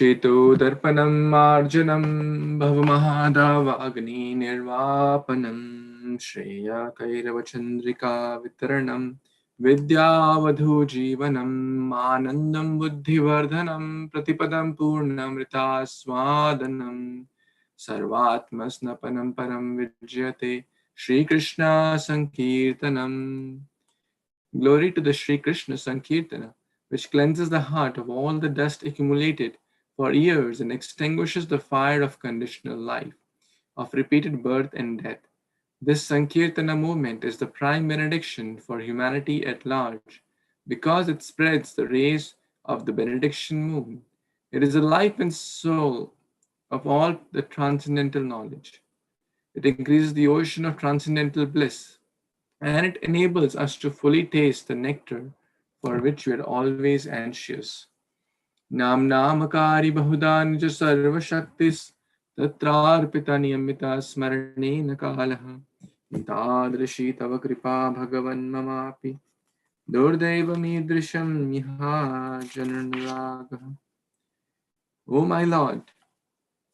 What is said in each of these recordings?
Cheto darpanam marjanam bhavamahadavagni nirvapanam Shreya kairava chandrika vitaranam Vidyavadhu jivanam Anandam buddhivardhanam Pratipadam purnamrita swadanam Sarvatmasnapanam param vijyate Shri Krishna Sankirtanam. Glory to the Shri Krishna Sankirtana, which cleanses the heart of all the dust accumulated for years and extinguishes the fire of conditional life, of repeated birth and death. This Sankirtana movement is the prime benediction for humanity at large, because it spreads the rays of the benediction moon. It is the life and soul of all the transcendental knowledge. It increases the ocean of transcendental bliss, and it enables us to fully taste the nectar for which we are always anxious. Nam namakari bahudan sarva shaktis tatrarpita niyamita smarane nakalaha tadrishi tava kripa bhagavan mamapi durdeva midrisham miha jananuragaha. O my Lord,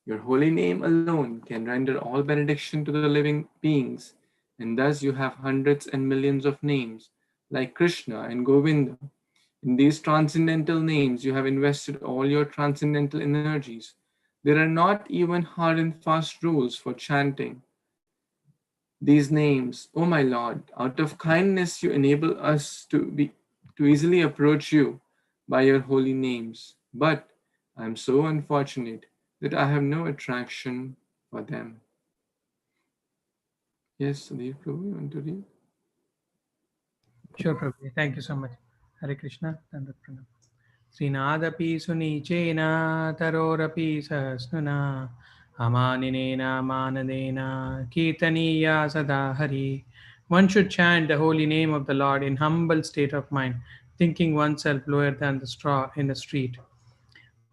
your holy name alone can render all benediction to the living beings, and thus you have hundreds and millions of names, like Krishna and Govinda. In these transcendental names, you have invested all your transcendental energies. There are not even hard and fast rules for chanting these names. O my Lord, out of kindness you enable us to easily approach you by your holy names. But I am so unfortunate that I have no attraction for them. Yes, Sudhir Prabhu, you want to read? Sure, Prabhu. Thank you so much. Hare Krishna. Dandavat pranam. Srinādapi sunicena tarorapi sasnuna amaninena manadena kirtaniya sada hari. One should chant the holy name of the Lord in humble state of mind, thinking oneself lower than the straw in the street.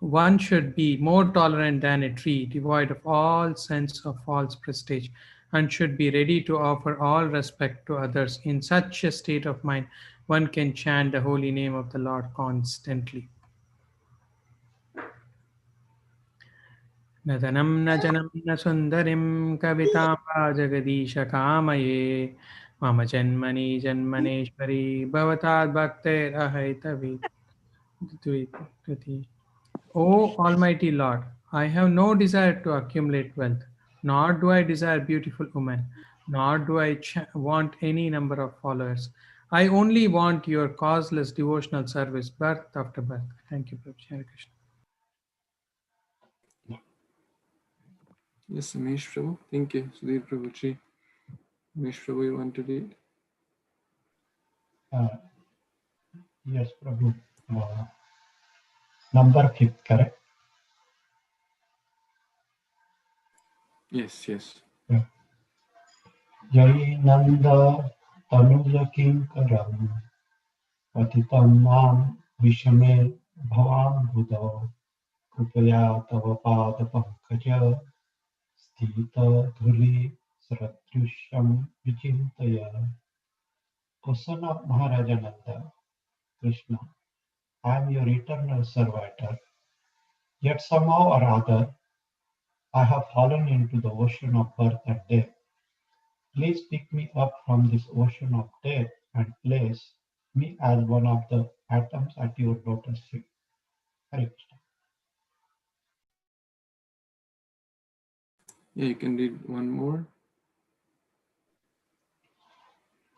One should be more tolerant than a tree, devoid of all sense of false prestige, and should be ready to offer all respect to others. In such a state of mind, one can chant the holy name of the Lord constantly. न धनं न जनं न सुन्दरीं कवितां वा जगदीश कामये मम जन्मनि जन्मनेश्वरी भवताद् भक्तेरहैतवी. O Almighty Lord, I have no desire to accumulate wealth, nor do I desire beautiful women, nor do I want any number of followers. I only want your causeless devotional service, birth after birth. Thank you, Prabhu. Hare Krishna. Yes, Amish Prabhu. Thank you, Sudhir Prabhuji. Amish Prabhu, you want to read? Yes, Prabhu. Number 5, correct? Yes, yes. Jai Nanda Tanuja Kinkaram Patitam Mam Vishame Bhavam Buddha Krupaya Tava Pada Pankaja Sthita Dhuli Sratryusham Vichintaya. O son of Maharaja Nanda, Krishna, I am your eternal servitor. Yet somehow or other, I have fallen into the ocean of birth and death. Please pick me up from this ocean of death and place me as one of the atoms at your lotus feet. Hare Krishna. Yeah, you can read one more.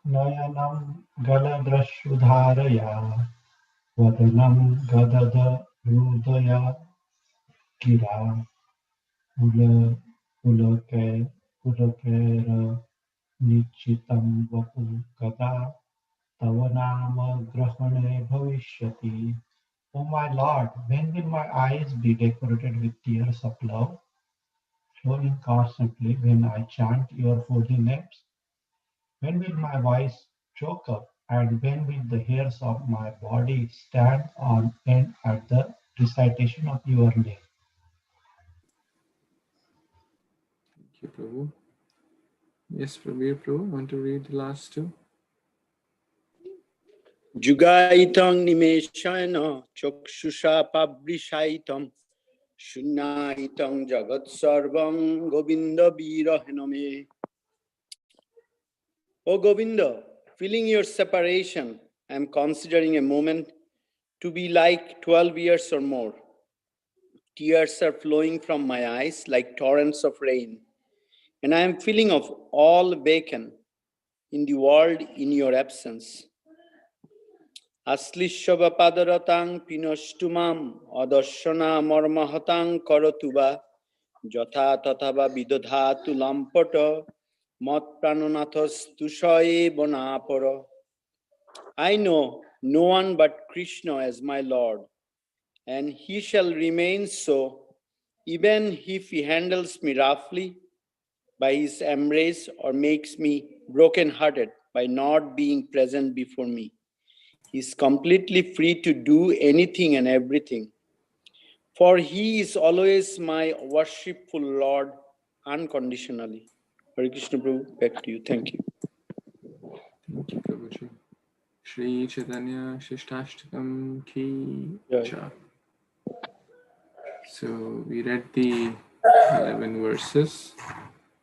Nayanam Galadrashudharaya Vadanam Gadada Rudaya Gira Ulakera Nichitam Vapu Kada Tavanama Grahane Bhavishyati. O my Lord, when will my eyes be decorated with tears of love, flowing constantly when I chant your holy names? When will my voice choke up, and when will the hairs of my body stand on end at the recitation of your name? Thank you, Prabhu. Yes, Prabhu, want to read the last two? Jugaitang nimeshayana chakshusha pabrisaitam Shunyaitam Jagat Sarvam Govinda Vira Hename. O Govinda, feeling your separation, I am considering a moment to be like 12 years or more. Tears are flowing from my eyes like torrents of rain, and I am feeling of all vacant in the world in your absence. Aslishava padaratang pinostumam adarshana marmahatang karatuba jatha tathava vidodhatu lampata mat prananathas tushaye bonapara. I know no one but Kṛṣṇa as my Lord, and he shall remain so, even if he handles me roughly by his embrace or makes me broken-hearted by not being present before me. He is completely free to do anything and everything, for he is always my worshipful Lord unconditionally. Hare Krishna Prabhu, back to you. Thank you. Thank you, Prabhuji. Shri Chaitanya Shishtashtakam Ki Jai. So we read the 11 verses.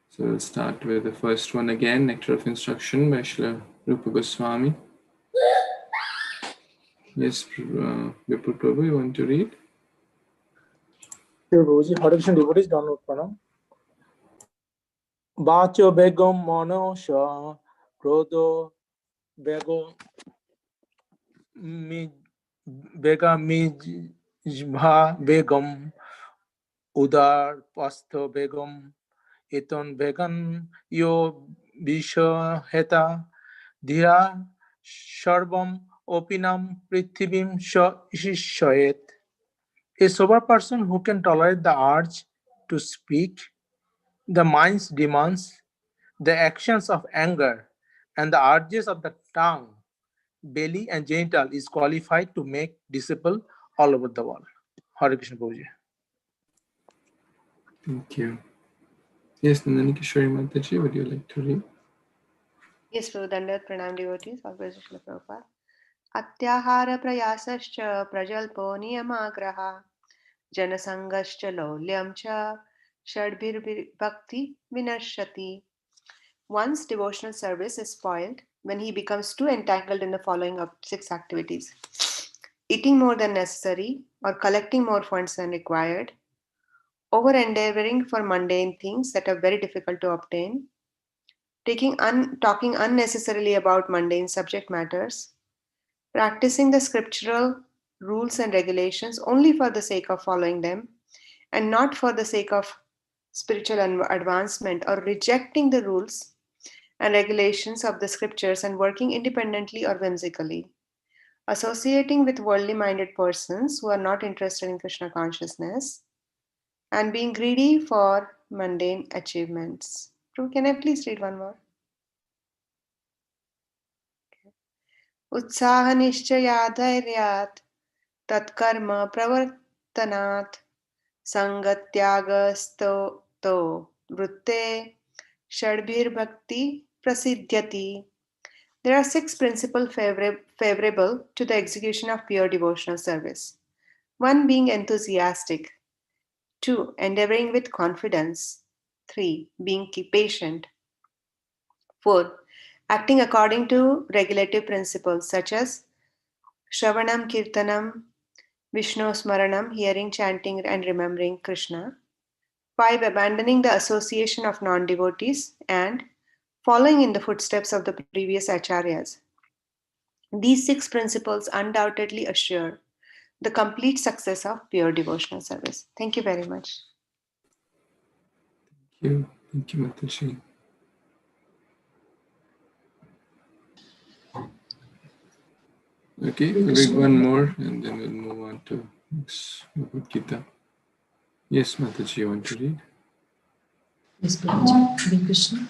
So we'll start with the first one again, Nectar of Instruction by Srila Rupa Goswami. Yes, Vipul Prabhu, you want to read? Prabhuji, Hare Krishna devotees download pranam. Vacho begam manosha krodo bego mi bega mijbha begam udar pastho begam eton vegan yo visha heta dhira sarvam opinam prithivim shayet. A sober person who can tolerate the urge to speak, the mind's demands, the actions of anger, and the urges of the tongue, belly, and genital is qualified to make disciple all over the world. Hare Krishna Prabhuji. Thank you. Yes, Nandani Kishori Mataji, would you like to read? Yes, Prabhu, Dandavat Pranam devotees, all praise Srila Prabhupada. Atyahara prayasascha prajalpo niyamagraha janasangascha laulyam cha shadbhir bhakti vinashati. One's devotional service is spoiled when he becomes too entangled in the following of 6 activities: eating more than necessary or collecting more funds than required, over-endeavoring for mundane things that are very difficult to obtain, talking unnecessarily about mundane subject matters, practicing the scriptural rules and regulations only for the sake of following them and not for the sake of spiritual advancement, or rejecting the rules and regulations of the scriptures and working independently or whimsically, associating with worldly minded persons who are not interested in Krishna consciousness, and being greedy for mundane achievements. Can I please read one more? उत्साह निश्चयाधैर्यात् तत्कर्म प्रवर्तनात् संगत्यागस्तो तो वृत्ते षड्भिर्भक्ति प्रसिद्ध्यति. There are 6 principles favorable to the execution of pure devotional service. 1. Being enthusiastic. 2. Endeavoring with confidence. 3. Being patient. 4. Acting according to regulative principles such as Shravanam Kirtanam, Vishnu Smaranam, hearing, chanting, and remembering Krishna. 5. Abandoning the association of non-devotees and following in the footsteps of the previous acharyas. These 6 principles undoubtedly assure the complete success of pure devotional service. Thank you very much. Thank you, Mataji. Okay, we'll read one more and then we'll move on to next Bhagavad. Yes, Mataji, you want to read? Yes, Prabhuji. Hare Krishna.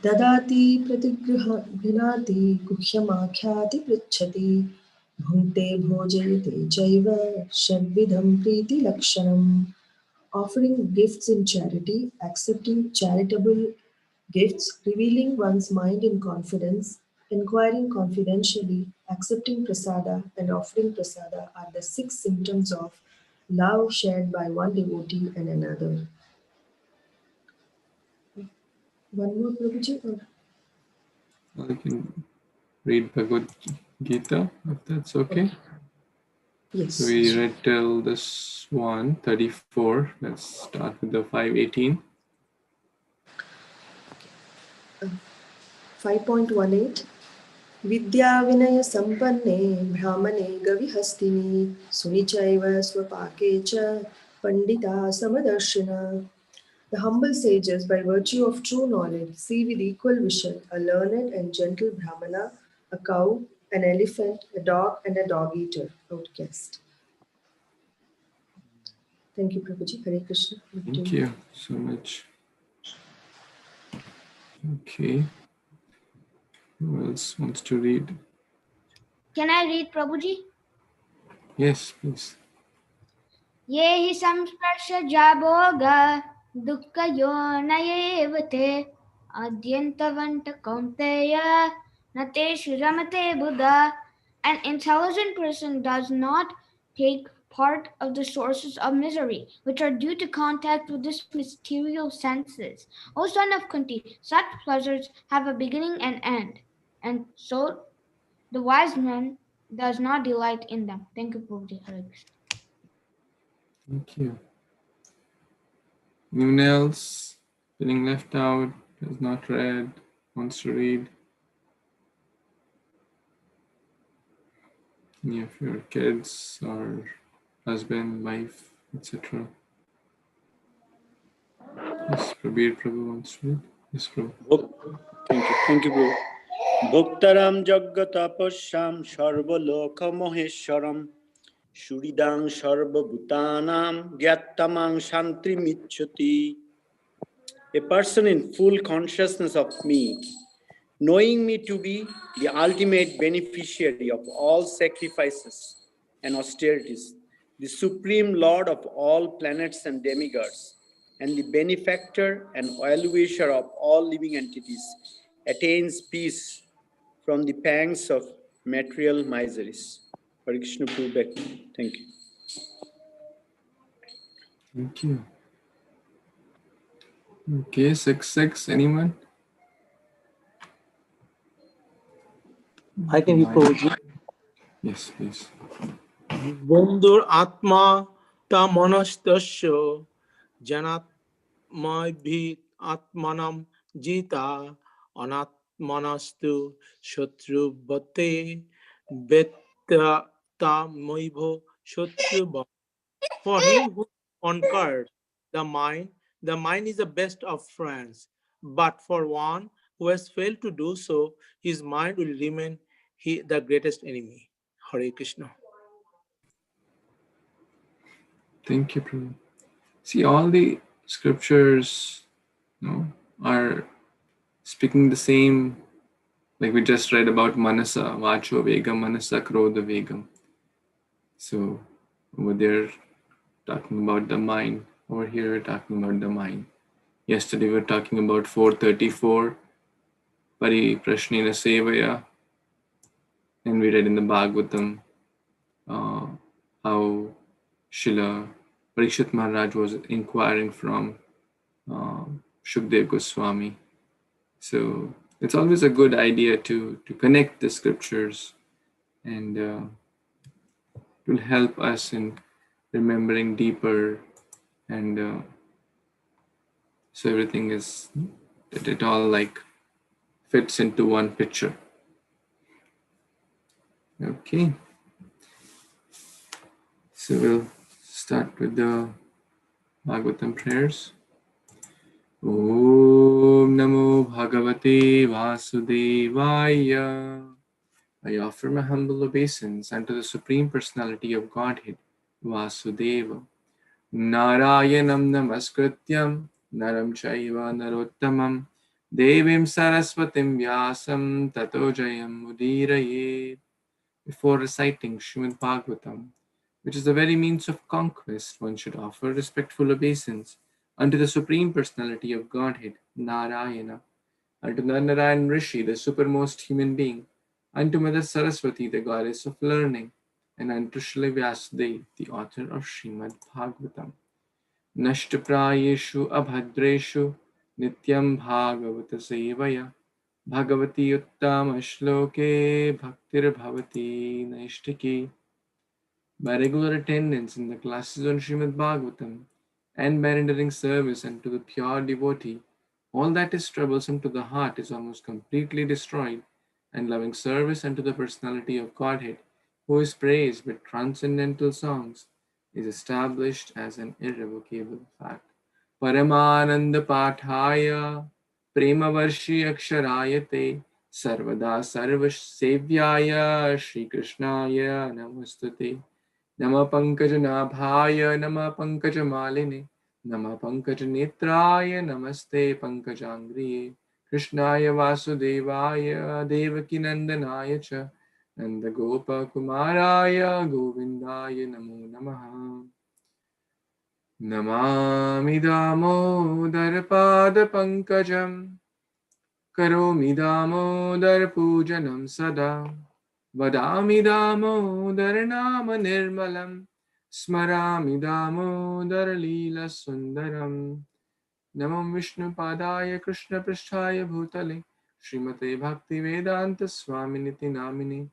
Dadati pratigrihati guhyamakhyaati pritchati bhunte bhojayate chaiva shadvidham priti lakshanam. Offering gifts in charity, accepting charitable gifts, revealing one's mind in confidence, inquiring confidentially, accepting prasada, and offering prasada are the 6 symptoms of love shared by one devotee and another. One more, Prabhuji? Or? I can read Bhagavad Gita, if that's okay. Yes. So we read till this 134. Let's start with the 518. 5.18 Vidya Vinaya Sampanne Brahmane Gavihastini Sunichaiva Swapake cha Pandita Samadarshina. The humble sages, by virtue of true knowledge, see with equal vision a learned and gentle Brahmana, a cow, an elephant, a dog, and a dog-eater, outcast. Thank you, Prabhuji. Hare Krishna. Thank you so much. Okay. Who else wants to read? Can I read, Prabhuji? Yes, please. Ye hi samsparshaja bhoga dukkha yonaya te adyantavanta kaunteya nateshu ramate buddha. An intelligent person does not take part of the sources of misery, which are due to contact with the material senses. O son of Kunti, such pleasures have a beginning and end, and so the wise man does not delight in them. Thank you, Prabhuji. Hare Krishna. Thank you. Anyone else feeling left out, has not read, wants to read? Any of your kids or husband, wife, etc. Yes, Prabir Prabhu wants to read. Yes, Prabhu. Thank you, Prabhu. Bhuktaram Jaggatapasyam Sarvalokha Maheswaram Shuridang Sarva Bhutanam Gyattamang Shantri Michati. A person in full consciousness of me, knowing me to be the ultimate beneficiary of all sacrifices and austerities, the supreme lord of all planets and demigods, and the benefactor and well-wisher of all living entities, attains peace from the pangs of material miseries. Hare Krishna Prabhu. Thank you. Thank you. Okay, 6.6, anyone? I can read Prabhuji. Yes, please. Bondur Atma ta manastasya janatmabhi atmanam jita anatmanastu shatru bhate betta moibho shatru. For him who conquered the mind is the best of friends. But for one who has failed to do so, his mind will remain the greatest enemy. Hare Krishna. Thank you, Prabhu. See, all the scriptures, are speaking the same, like we just read about Manasa, Vacho Vegam, Manasa Krodha Vegam. So over there, talking about the mind. Over here, we're talking about the mind. Yesterday, we were talking about 434, Pari Prashnena Sevaya. And we read in the Bhagavatam how Srila Parikshit Maharaj was inquiring from Shukdev Goswami. So it's always a good idea to connect the scriptures, and it will help us in remembering deeper, and so everything is, it all like fits into one picture. Okay, so we'll start with the Bhagavatam prayers. Om Namo Bhagavate Vasudevaya. I offer my humble obeisance unto the Supreme Personality of Godhead, Vasudeva. Narayanam Namaskrityam Naram Chaiva Narottamam Devim Saraswatim Vyasam Tato Jayam Mudiraye. Before reciting Śrīmad-Bhāgavatam, which is the very means of conquest, one should offer respectful obeisance unto the Supreme Personality of Godhead, Narayana, unto the Narayan Rishi, the supermost human being, unto Mother Saraswati, the goddess of learning, and Antrashli Vyasdev, the author of Śrīmad-Bhāgavatam. Nashtaprayeshu abhadreshu Nityam Bhagavata Sevaya Bhagavati Uttama Shloke Bhaktir Bhavati Naishtiki. By regular attendance in the classes on Śrīmad-Bhāgavatam and by rendering service unto the pure devotee, all that is troublesome to the heart is almost completely destroyed, and loving service unto the personality of Godhead, who is praised with transcendental songs, is established as an irrevocable fact. Paramananda Pathaya Premavarshi Aksharayate Sarvada Sarvasevyaya Shri Krishnaya Namastate. Nama Pankajanaභaya Nama Pankajamaline Nama Pankajanetraya Namaste Pankajangriye Krishnaya Vasudevaya Devakinandanaya Cha Nanda Gopa Kumaraya Govindaya Namo Namaha. Namami Damodar Pada Pankajam Karomi Damodar Pujanam Sada Vadami Damodar Nama Nirmalam Smarami Damodar Leela Sundaram. Namam Vishnu Padaya Krishna Pristhaya Bhutale Srimate Bhakti Vedanta Swaminiti Namini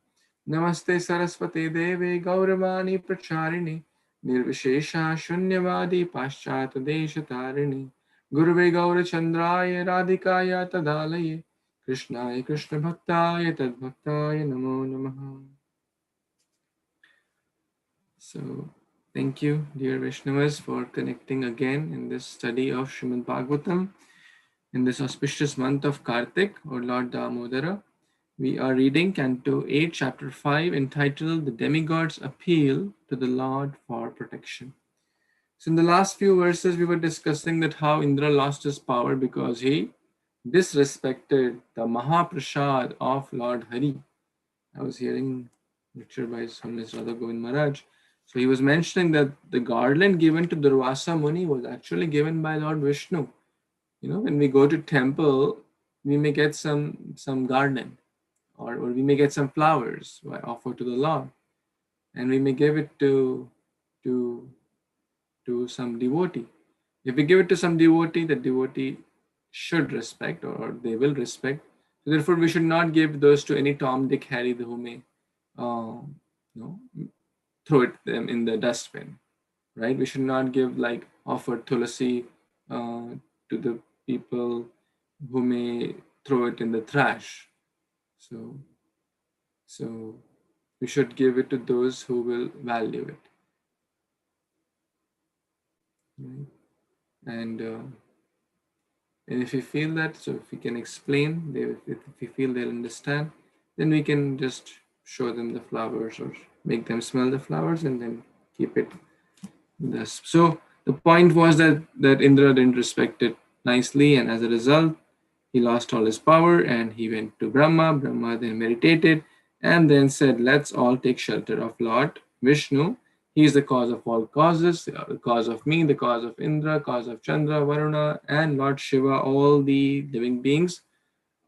Namaste Saraswate Deve Gauravani Pracharini Nirvishesha Shunyavadi Paschat Desha Tarini Guruve Gaura Chandraya Radhikaya Tadalaye Krishnaya Krishna Bhaktaya Tadbhaktaya Namo Namaha. So, thank you, dear Vaishnavas, for connecting again in this study of Srimad Bhagavatam in this auspicious month of Kartik or Lord Damodara. We are reading Canto 8, Chapter 5, entitled The Demigod's Appeal to the Lord for Protection. So, in the last few verses, we were discussing that how Indra lost his power because he disrespected the Mahaprasad of Lord Hari. I was hearing lecture by Holiness Radha Govind Maharaj. So he was mentioning that the garland given to Durvasa Muni was actually given by Lord Vishnu. You know, when we go to temple, we may get some garland, or we may get some flowers offered to the Lord, and we may give it to some devotee. If we give it to some devotee, the devotee should respect, or they will respect. So therefore, we should not give those to any Tom, Dick, Harry who may throw them in the dustbin, right? We should not give like offered tulasi to the people who may throw it in the trash. So we should give it to those who will value it, right? And if we feel that, so if we can explain, if we feel they'll understand, then we can just show them the flowers or make them smell the flowers and then keep it thus. So the point was that Indra didn't respect it nicely, and as a result, he lost all his power and he went to Brahma. Brahma then meditated and then said, let's all take shelter of Lord Vishnu. He is the cause of all causes, the cause of me, the cause of Indra, cause of Chandra, Varuna, and Lord Shiva. All the living beings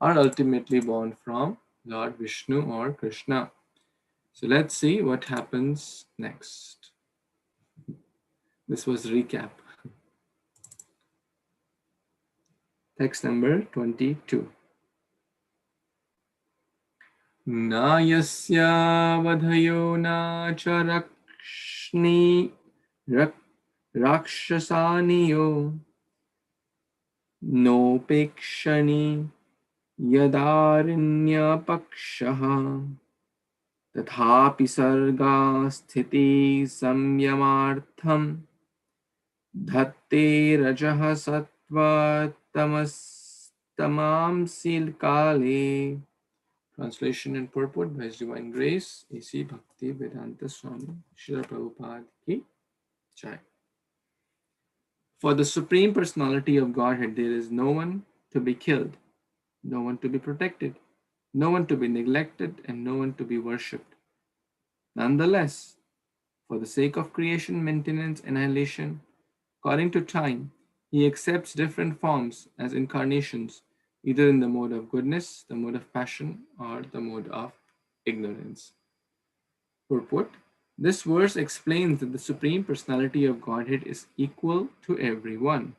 are ultimately born from Lord Vishnu or Kṛṣṇa. So let's see what happens next. This was recap. Text number 22. Na yasya vadhayo na cha rakshasaniyo no pekshani yadarinya pakshaha tathapi sarga sthiti samyamartham dhatte rajaha sattva tamamsil kale. Translation and purport by His Divine Grace, A.C. Bhakti Vedanta Swami Srila Prabhupada Ki Jai. For the Supreme Personality of Godhead, there is no one to be killed, no one to be protected, no one to be neglected, and no one to be worshipped. Nonetheless, for the sake of creation, maintenance, annihilation, according to time, he accepts different forms as incarnations, either in the mode of goodness, the mode of passion, or the mode of ignorance. Purport: This verse explains that the Supreme Personality of Godhead is equal to everyone.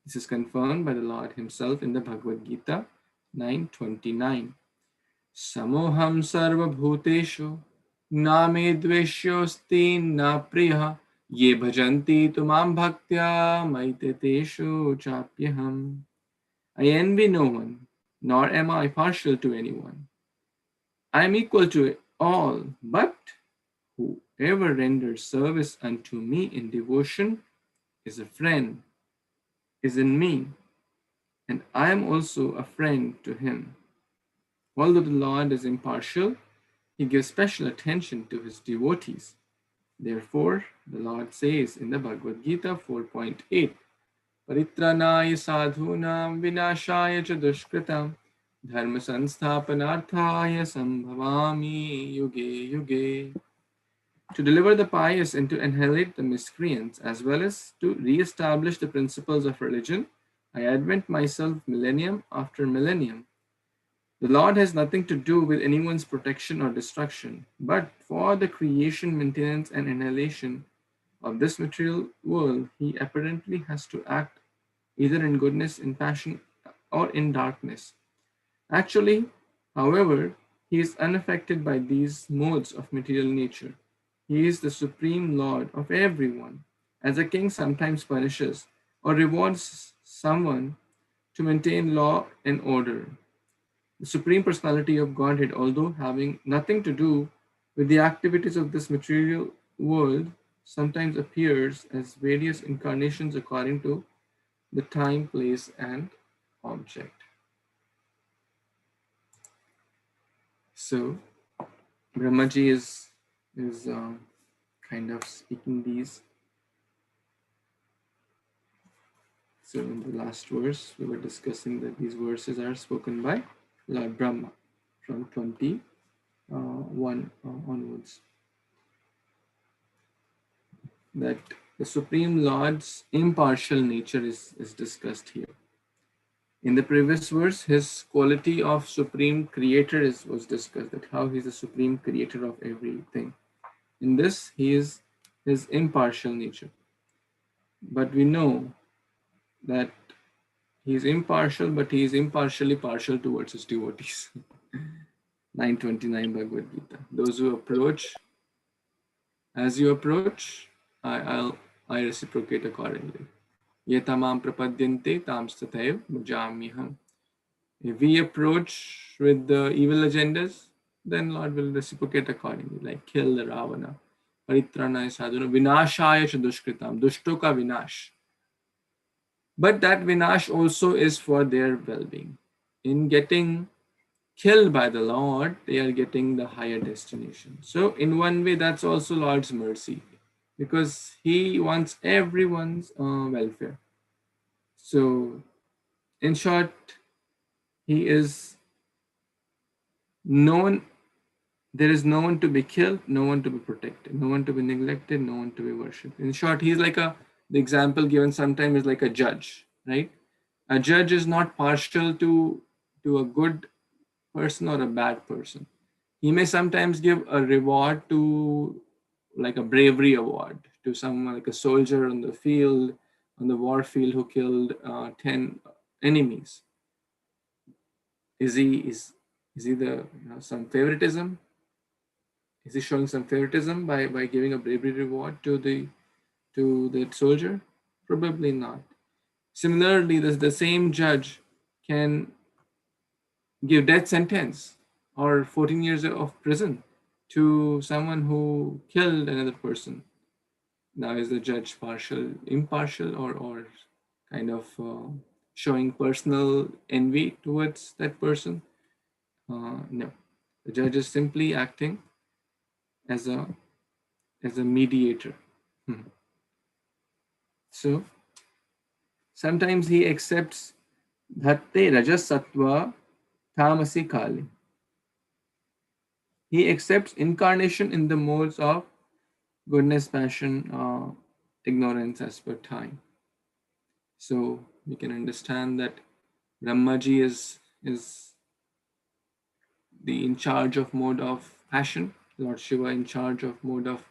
This is confirmed by the Lord Himself in the Bhagavad Gita 9:29. Samoham sarva bhuteshu na me dveshyosti na priya ye bhajanti tumam bhaktya maiteteshu chapyaham. I envy no one, nor am I partial to anyone. I am equal to all, but whoever renders service unto me in devotion is a friend, is in me, and I am also a friend to him. Although the Lord is impartial, He gives special attention to His devotees. Therefore, the Lord says in the Bhagavad Gita 4.8, Paritranaya sadhunam vinashaya cha dushkritam dharma sansthapanarthaya sambhavami yuge yuge. To deliver the pious and to annihilate the miscreants, as well as to re-establish the principles of religion, I advent myself millennium after millennium. The Lord has nothing to do with anyone's protection or destruction, but for the creation, maintenance, and annihilation of this material world, He apparently has to act either in goodness, in passion, or in darkness. Actually, however, He is unaffected by these modes of material nature. He is the Supreme Lord of everyone. As a king sometimes punishes or rewards someone to maintain law and order, the Supreme Personality of Godhead, although having nothing to do with the activities of this material world, sometimes appears as various incarnations according to the time, place, and object. So, Brahmaji is kind of speaking these. So, in the last verse, we were discussing that these verses are spoken by Lord Brahma from 21 onwards. That the Supreme Lord's impartial nature is discussed here. In the previous verse, His quality of Supreme Creator was discussed, that how He's the Supreme Creator of everything. In this, He is His impartial nature. But we know that He is impartial, but He is impartially partial towards His devotees. 9:29 Bhagavad Gita. Those who approach, as you approach, I reciprocate accordingly. Ye tamam prapadyante tam stathav bhajamyaham. If we approach with the evil agendas, then Lord will reciprocate accordingly, like kill the Ravana. Paritranaya sadhuna vinashaya cha dushkritam. Dushto ka vinash. But that vinash also is for their well-being. In getting killed by the Lord, they are getting the higher destination. So in one way, that's also Lord's mercy, because He wants everyone's welfare. So in short, He is known, there is no one to be killed, no one to be protected, no one to be neglected, no one to be worshipped. In short, He's like the example given sometimes is like a judge, right? A judge is not partial to a good person or a bad person. He may sometimes give a reward to, like a bravery award, to someone like a soldier on the field, on the war field, who killed 10 enemies. Is he the some favoritism? Is he showing some favoritism by giving a bravery reward to that soldier? Probably not. Similarly, the same judge can give death sentence or 14 years of prison to someone who killed another person. Now, is the judge partial, impartial, or kind of showing personal envy towards that person? No. The judge is simply acting as a mediator. So sometimes he accepts dhatte rajas sattva tamasi kali. He accepts incarnation in the modes of goodness, passion, ignorance as per time. So we can understand that Brahmaji is the in charge of mode of passion, Lord Shiva in charge of mode of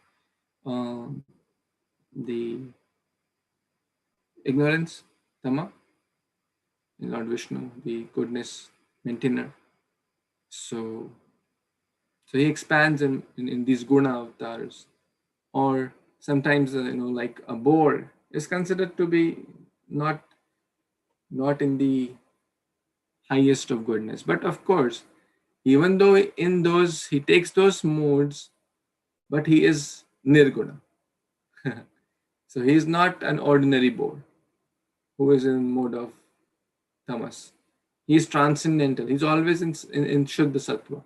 the ignorance, Tama, Lord Vishnu, the goodness maintainer. So he expands in these guna avatars. Or sometimes, like a boar is considered to be not in the highest of goodness. But of course, even though in those, he takes those modes, but he is nirguna. So he is not an ordinary boar who is in mode of tamas. He is transcendental. He's always in Shuddha Sattva.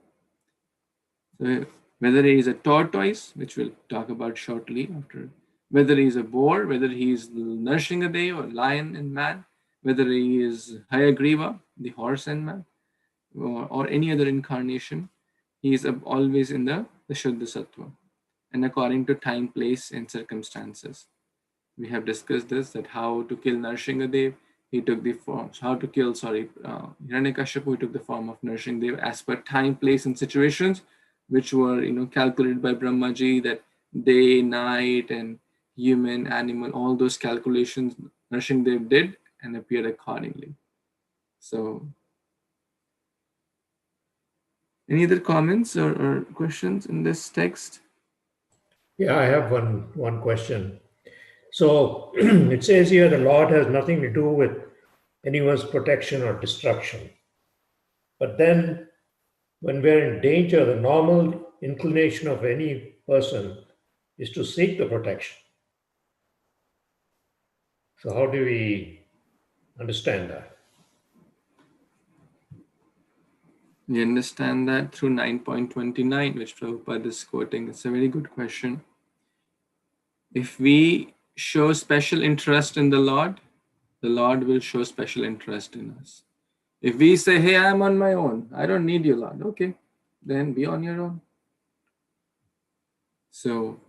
So whether he is a tortoise, which we'll talk about shortly after, whether he is a boar, whether he is Nrsimhadev or lion and man, whether he is Hayagriva, the horse and man, or any other incarnation, he is always in the Shuddha Sattva, and according to time, place, and circumstances. We have discussed this, that how to kill Nrsimhadev, he took the form, how to kill, Hiranyakashipu, he took the form of Nrsimhadev as per time, place, and situations, which were, calculated by Brahmaji, that day, night, and human, animal, all those calculations Nrsimhadev did and appeared accordingly. So, any other comments or questions in this text? Yeah, I have one question. So it says here the Lord has nothing to do with anyone's protection or destruction. But then when we're in danger, the normal inclination of any person is to seek the protection. So how do we understand that? We understand that through 9.29, which Prabhupada is quoting. It's a very good question. If we show special interest in the Lord will show special interest in us. If we say, hey, I'm on my own, I don't need you, Lord, okay, then be on your own. So,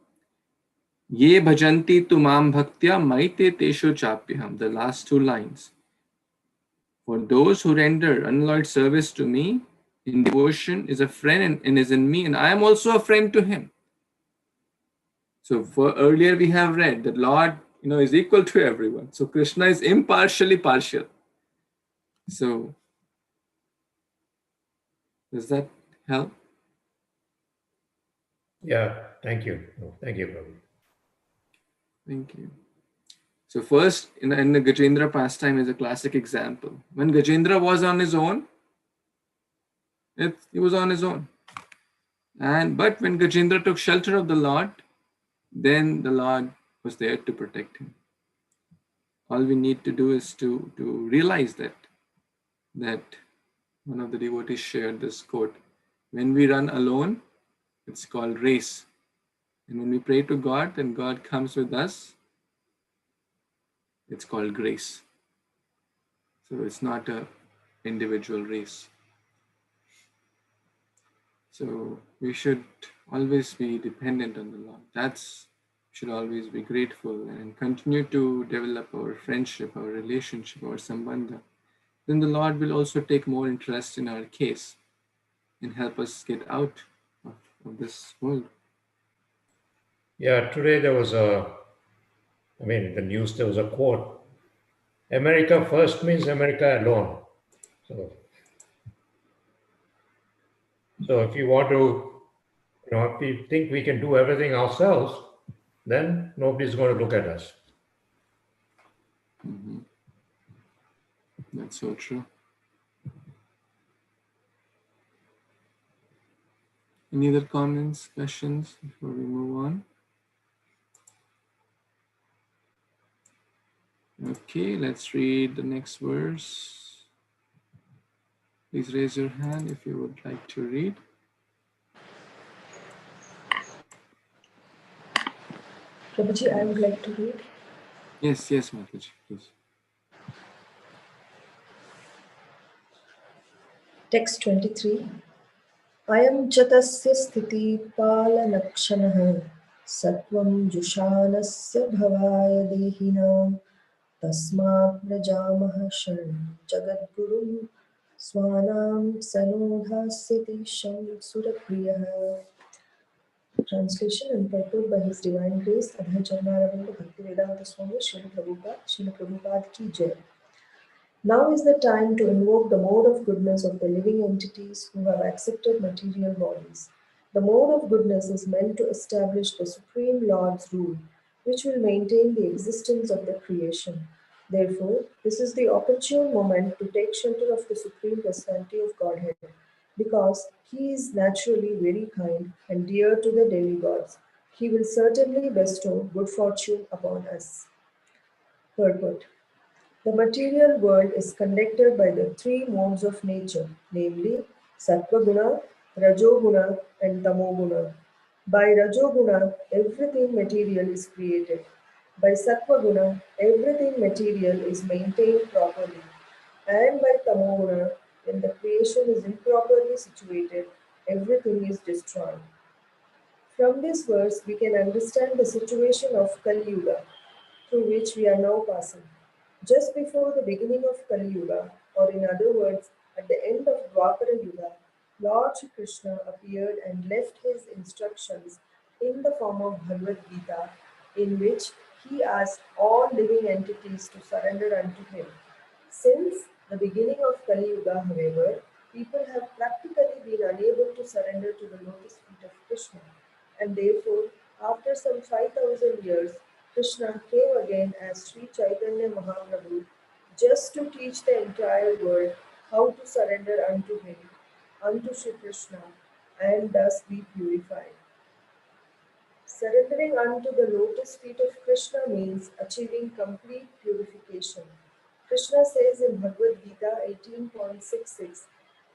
ye bhajanti tumam bhaktya maite tesho chapyaham, the last two lines. For those who render unalloyed service to me in devotion is a friend and is in me, and I am also a friend to him. So for earlier we have read that Lord, is equal to everyone. So Kṛṣṇa is impartially partial. So does that help? Yeah, thank you. Thank you, Prabhu. Thank you. So first, in the Gajendra pastime is a classic example. When Gajendra was on his own, he was on his own. But when Gajendra took shelter of the Lord, then the Lord was there to protect him. All we need to do is to realize that one of the devotees shared this quote: when we run alone, it's called race. And when we pray to God and God comes with us, it's called grace. So it's not an individual race. So we should always be dependent on the Lord. Should always be grateful and continue to develop our friendship, our relationship, our sambandha. Then the Lord will also take more interest in our case and help us get out of this world. Yeah, today there was the news, there was a quote. America first means America alone. So if you want to, if we think we can do everything ourselves, then nobody's going to look at us. Mm-hmm. That's so true. Any other comments, questions before we move on? Okay, let's read the next verse. Please raise your hand if you would like to read. Prabhuji, I would like to read. Yes, Mataji, please. Text 23. Ayam chatasya sthiti palanakshanaha sattvam jushanasya bhavaya dehinam tasmat vrajamaha sharanam jagadgurum swanam sanodhasyati sham surapriyaha. Translation and purport by His Divine Grace, Adhya Charnaravinda Bhaktivedanta Swami Srila Prabhupada Ki Jai. Now is the time to invoke the mode of goodness of the living entities who have accepted material bodies. The mode of goodness is meant to establish the Supreme Lord's rule, which will maintain the existence of the creation. Therefore, this is the opportune moment to take shelter of the Supreme Personality of Godhead, because He is naturally very kind and dear to the demigods. He will certainly bestow good fortune upon us. Purport. The material world is conducted by the three modes of nature, namely Sattva-guna, Rajo-guna and Tamo-guna. By Rajo-guna, everything material is created. By Sattva-guna, everything material is maintained properly. And by Tamo-guna, when the creation is improperly situated, everything is destroyed. From this verse, we can understand the situation of Kali Yuga, through which we are now passing. Just before the beginning of Kali Yuga, or in other words, at the end of Dwapara Yuga, Lord Shri Kṛṣṇa appeared and left his instructions in the form of Bhagavad Gita, in which he asked all living entities to surrender unto him. Since the beginning of Kali Yuga, however, people have practically been unable to surrender to the lotus feet of Kṛṣṇa, and therefore, after some 5,000 years, Kṛṣṇa came again as Sri Chaitanya Mahaprabhu just to teach the entire world how to surrender unto him, unto Sri Kṛṣṇa, and thus be purified. Surrendering unto the lotus feet of Kṛṣṇa means achieving complete purification. Kṛṣṇa says in Bhagavad Gita 18.66,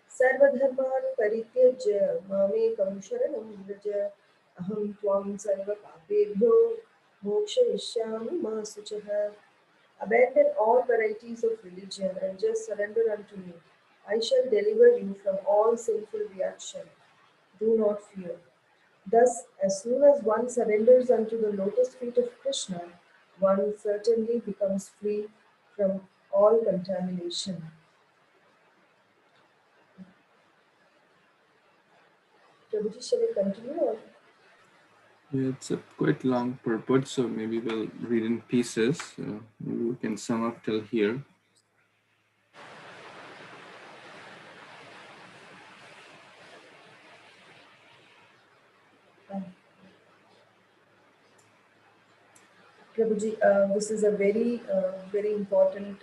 Sarvadharman parityajya mamekam sharanam vraja aham tvam sarva papebhyo mokshayishyami ma suchaha. Abandon all varieties of religion and just surrender unto me. I shall deliver you from all sinful reaction. Do not fear. Thus, as soon as one surrenders unto the lotus feet of Kṛṣṇa, one certainly becomes free from all contamination. Prabhuji, shall we continue? Or? Yeah, it's a quite long purport, so maybe we'll read in pieces. Maybe we can sum up till here. Prabhuji, this is a very, very important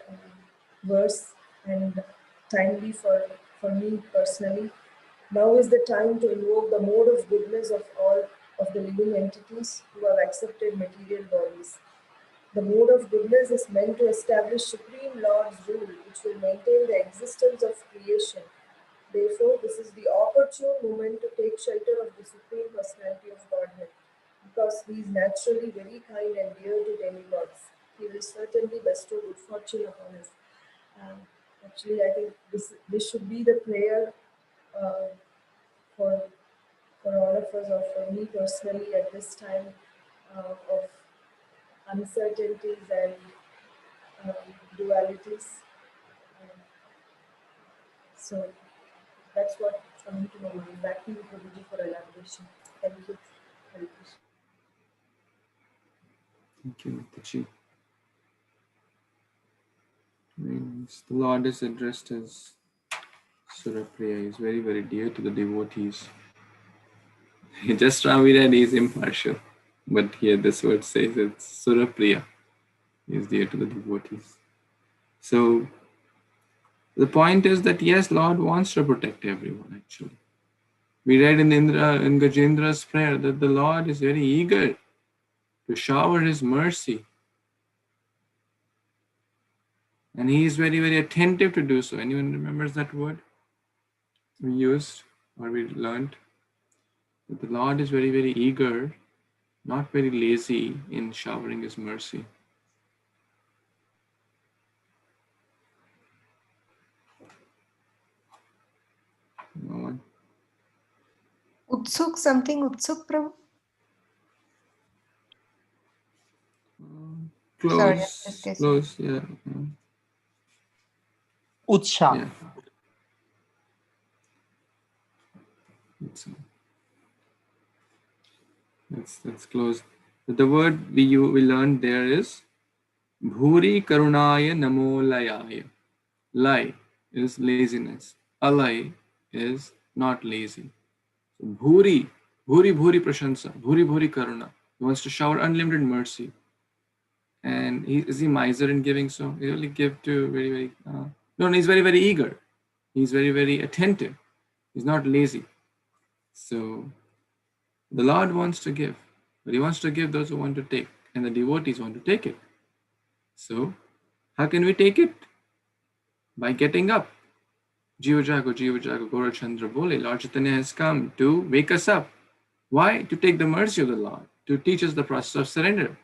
verse and timely for me personally. Now is the time to invoke the mode of goodness of all of the living entities who have accepted material bodies. The mode of goodness is meant to establish Supreme Lord's rule, which will maintain the existence of creation. Therefore, this is the opportune moment to take shelter of the Supreme Personality of Godhead, because he is naturally very kind and dear to demigods. He will certainly bestow good fortune upon us. Actually, I think this should be the prayer for all of us, or for me personally, at this time of uncertainties and dualities. So that's what's coming to my mind. Back to you, Prabhuji, for elaboration. Thank you. Hare Krishna. Thank you, Nitaji. The Lord is addressed as Surapriya. He is very, very dear to the devotees. Just now we read he is impartial, but here this word says it's Surapriya. He is dear to the devotees. So the point is that yes, Lord wants to protect everyone actually. We read in Gajendra's prayer that the Lord is very eager to shower his mercy. And he is very, very attentive to do so. Anyone remembers that word we used or we learned? That the Lord is very, very eager, not very lazy in showering his mercy. No one? Utsuk, something Utsuk, Prabhu? Close, Sorry, I'm just guessing. close, yeah. Utsha. Yeah. Let's close. The word we learned there is Bhuri Karunaya Namo Layaya. Lay is laziness. Alay is not lazy. So Bhuri Bhuri Prashansa. Bhuri Karuna. He wants to shower unlimited mercy. And is he miser in giving so? He only give to very, no, he's very, very eager. He's very, very attentive. He's not lazy. So the Lord wants to give, but he wants to give those who want to take, and the devotees want to take it. So how can we take it? By getting up. Jiva Jago, Gora Chandra Bole. Lord Chaitanya has come to wake us up. Why? To take the mercy of the Lord, to teach us the process of surrender.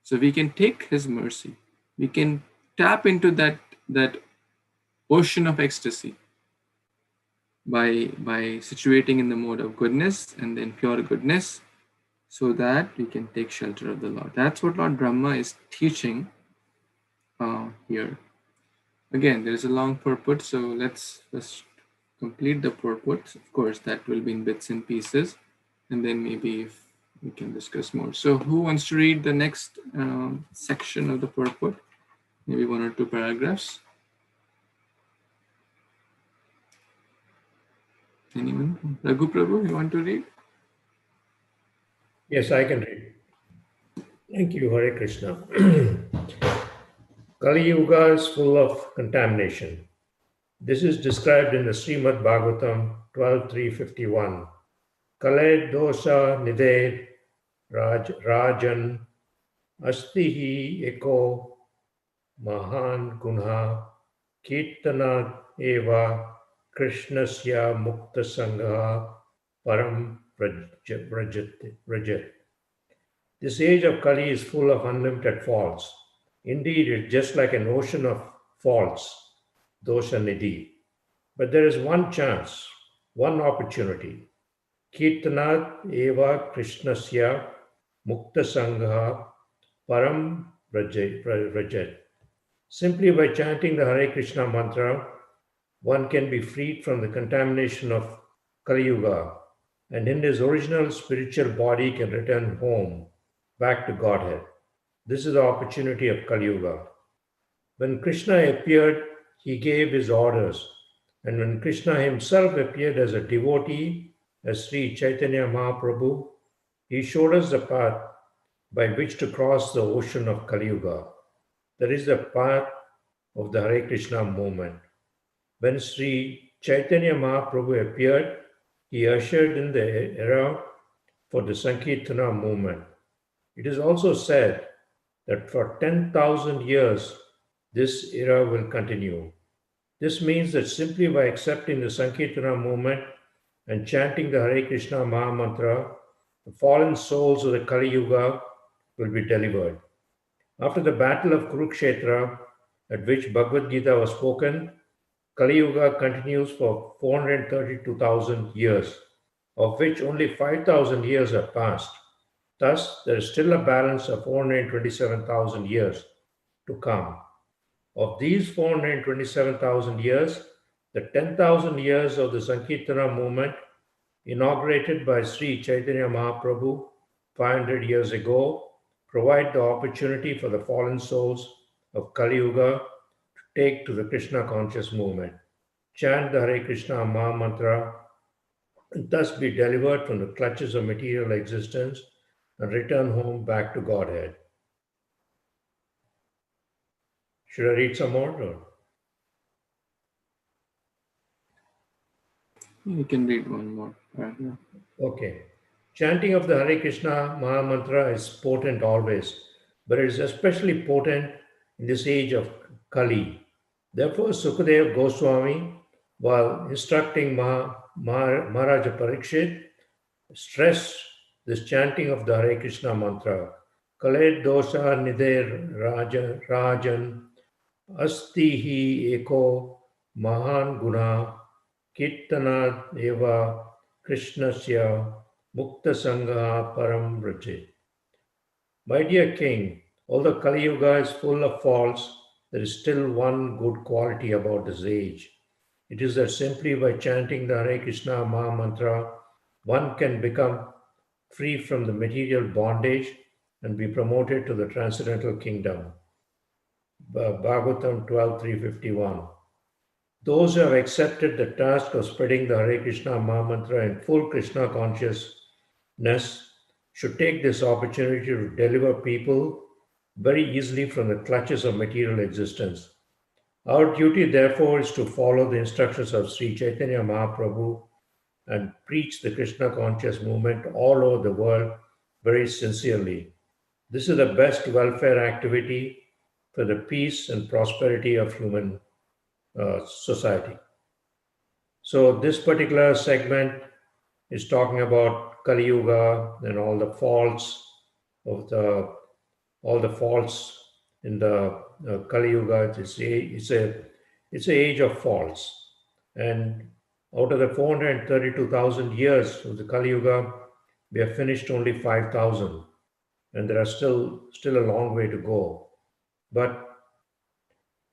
So we can take his mercy. We can tap into that ocean of ecstasy by situating in the mode of goodness and then pure goodness, so that we can take shelter of the Lord. That's what Lord Brahma is teaching here. Again, there is a long purport, so let's just complete the purport. Of course, that will be in bits and pieces, and then maybe if we can discuss more. So who wants to read the next section of the purport? Maybe one or two paragraphs. Anyone? Raghu Prabhu, you want to read? Yes, I can read. Thank you, Hare Krishna. Kali Yuga is full of contamination. This is described in the Śrīmad-Bhāgavatam 12.351. Kale dosha nide rajan astihi eko mahan gunha kirtana eva Kṛṣṇasya mukta sangha param vrajat. This age of Kali is full of unlimited faults. Indeed, it's just like an ocean of faults, dosha nidhi. But there is one chance, one opportunity. Kirtanat eva Kṛṣṇasya mukta sangha param vrajat. Simply by chanting the Hare Krishna mantra, one can be freed from the contamination of Kali Yuga, and in his original spiritual body can return home, back to Godhead. This is the opportunity of Kali Yuga. When Krishna appeared, he gave his orders, and when Krishna himself appeared as a devotee, as Sri Chaitanya Mahaprabhu, he showed us the path by which to cross the ocean of Kali Yuga. That is the path of the Hare Krishna movement. When Sri Chaitanya Mahaprabhu appeared, he ushered in the era for the Sankirtana movement. It is also said that for 10,000 years, this era will continue. This means that simply by accepting the Sankirtana movement and chanting the Hare Krishna Maha Mantra, the fallen souls of the Kali Yuga will be delivered. After the battle of Kurukshetra, at which Bhagavad Gita was spoken, Kali Yuga continues for 432,000 years, of which only 5,000 years have passed. Thus, there is still a balance of 427,000 years to come. Of these 427,000 years, the 10,000 years of the Sankirtana movement, inaugurated by Sri Chaitanya Mahaprabhu 500 years ago, provide the opportunity for the fallen souls of Kali Yuga to take to the Krishna conscious movement, chant the Hare Krishna Maha Mantra, and thus be delivered from the clutches of material existence and return home back to Godhead. Should I read some more? Or? You can read one more paragraph. Okay. Chanting of the Hare Krishna Maha Mantra is potent always, but it is especially potent in this age of Kali. Therefore, Sukadeva Goswami, while instructing Maharaja Parikshit, stressed this chanting of the Hare Krishna mantra. Kale dosha nidhe rajan astihi eko mahan guna kirtana eva Kṛṣṇasya mukta sangha param vrajat. My dear king, although Kali Yuga is full of faults, there is still one good quality about this age. It is that simply by chanting the Hare Krishna Maha Mantra, one can become free from the material bondage and be promoted to the transcendental kingdom. Bhagavatam 12:351. Those who have accepted the task of spreading the Hare Krishna Mahamantra in full Krishna consciousness should take this opportunity to deliver people very easily from the clutches of material existence. Our duty, therefore, is to follow the instructions of Sri Chaitanya Mahaprabhu and preach the Krishna conscious movement all over the world very sincerely. This is the best welfare activity for the peace and prosperity of human society. So this particular segment is talking about Kali Yuga and all the faults in the Kali Yuga. It's an age of faults, and out of the 432,000 years of the Kali Yuga, we have finished only 5,000, and there are still a long way to go. But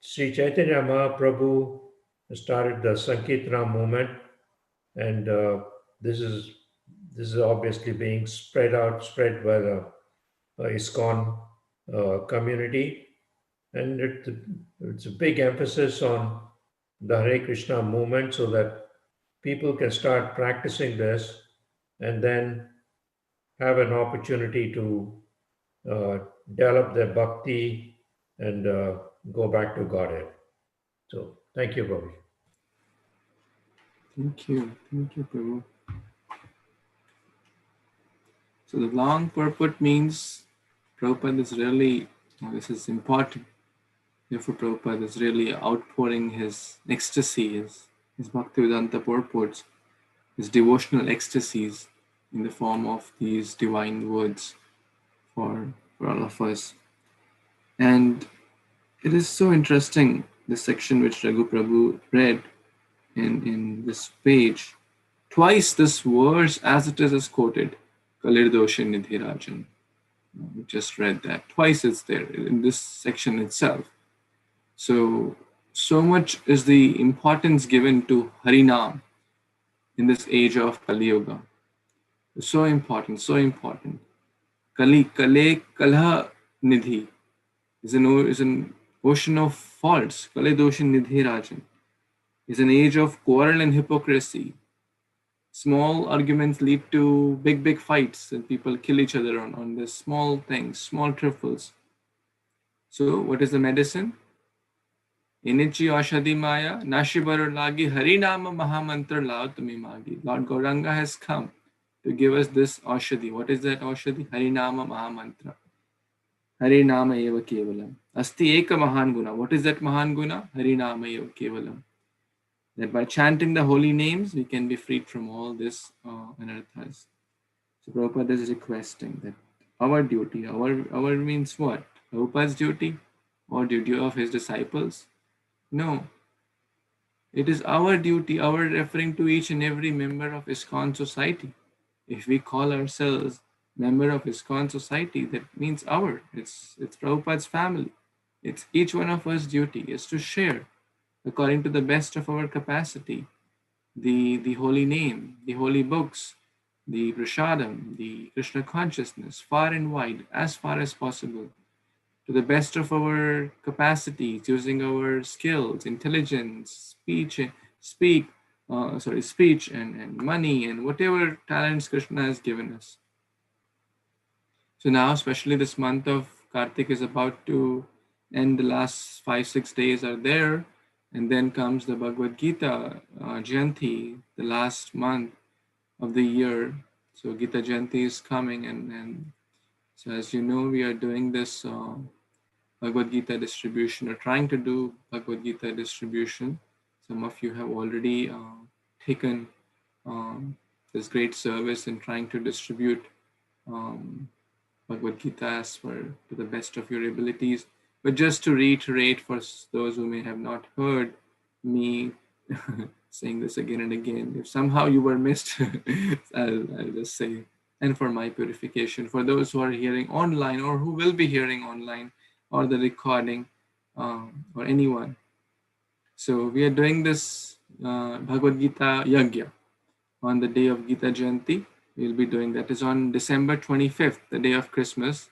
Sri Chaitanya Mahaprabhu started the Sankirtana movement, and this is obviously being spread by the ISKCON community, and it's a big emphasis on the Hare Krishna movement so that people can start practicing this and then have an opportunity to develop their bhakti and go back to Godhead. So, thank you, Prabhu. Thank you, Prabhu. So the long purport means Prabhupada is really, this is important. Therefore, Prabhupada is really outpouring his ecstasy, his Bhaktivedanta purports, his devotional ecstasies in the form of these divine words for all of us. And it is so interesting, this section which Raghu Prabhu read in this page. Twice this verse as it is quoted, Kalirdosha Nidhirajan. We just read that. Twice it's there in this section itself. So much is the importance given to Harinam in this age of Kali Yuga. So important. Kali, Kale, Kalha Nidhi is an ocean of faults. Kalirdosha Nidhirajan is an age of quarrel and hypocrisy. Small arguments lead to big fights and people kill each other on the small things, small trifles. So what is the medicine? Inichi Ashadi Maya, Nashibaru Lagi, Harinama Mahamantra Lautami Magi. Lord Gauranga has come to give us this Ashadi. What is that Ashadi? Harinama Mahamantra. Harinama Eva Kevalam. Asti Eka Mahan Guna. What is that Mahan Guna? Harinama Eva Kevalam. That by chanting the holy names, we can be freed from all this anarthas. So Prabhupada is requesting that our duty, our means what? Prabhupada's duty or duty of his disciples? No. It is our duty, our referring to each and every member of ISKCON society. If we call ourselves member of ISKCON society, that means it's Prabhupada's family. It's each one of us duty is to share according to the best of our capacity, the holy name, the holy books, the prasadam, the Krishna consciousness, far and wide, as far as possible, to the best of our capacities, using our skills, intelligence, speech and money and whatever talents Krishna has given us. So now, especially this month of Kartik is about to end. The last 5-6 days are there. And then comes the Bhagavad Gita Jayanti, the last month of the year. So Gita Jayanti is coming, and so as you know, we are doing this Bhagavad Gita distribution, or trying to do Bhagavad Gita distribution. Some of you have already taken this great service in trying to distribute Bhagavad Gita as to the best of your abilities. But just to reiterate for those who may have not heard me saying this again and again, if somehow you were missed, I'll just say, and for my purification, for those who are hearing online or who will be hearing online or the recording or anyone. So we are doing this Bhagavad Gita Yagya on the day of Gita Jayanti. We'll be doing that. Is on December 25th, the day of Christmas.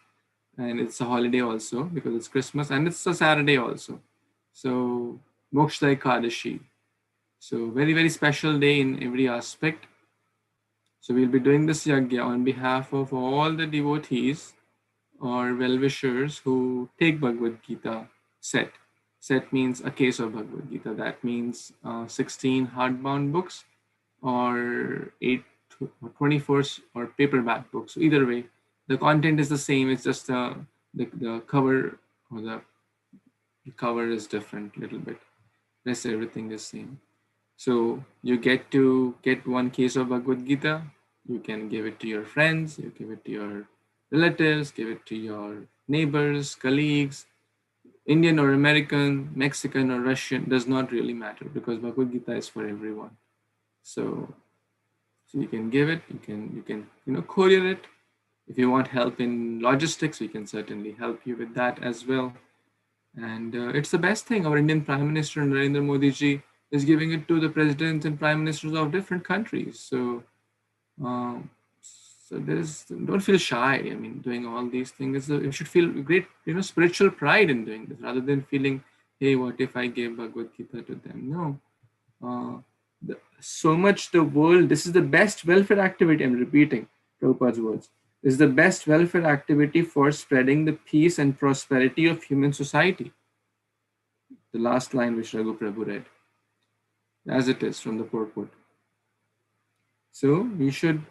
And it's a holiday also because it's Christmas and it's a Saturday also. So Moksha Ekadashi. So very, very special day in every aspect. So we'll be doing this yagya on behalf of all the devotees or well-wishers who take Bhagavad Gita set. Set means a case of Bhagavad Gita. That means 16 hardbound books or 24 or paperback books. So either way, the content is the same. It's just the cover or the cover is different a little bit. Rest everything is same. So you get to get one case of Bhagavad Gita. You can give it to your friends. You give it to your relatives. Give it to your neighbors, colleagues. Indian or American, Mexican or Russian does not really matter because Bhagavad Gita is for everyone. So you can give it. You can courier it. If you want help in logistics, we can certainly help you with that as well. And it's the best thing. Our Indian Prime Minister Narendra Modi ji is giving it to the presidents and prime ministers of different countries. So don't feel shy. I mean, doing all these things, you should feel great, spiritual pride in doing this rather than feeling, hey, what if I gave Bhagavad Gita to them? No. So much the world, this is the best welfare activity. I'm repeating Prabhupada's words. This is the best welfare activity for spreading the peace and prosperity of human society. The last line which Raghu Prabhu read, as it is from the purport. So we should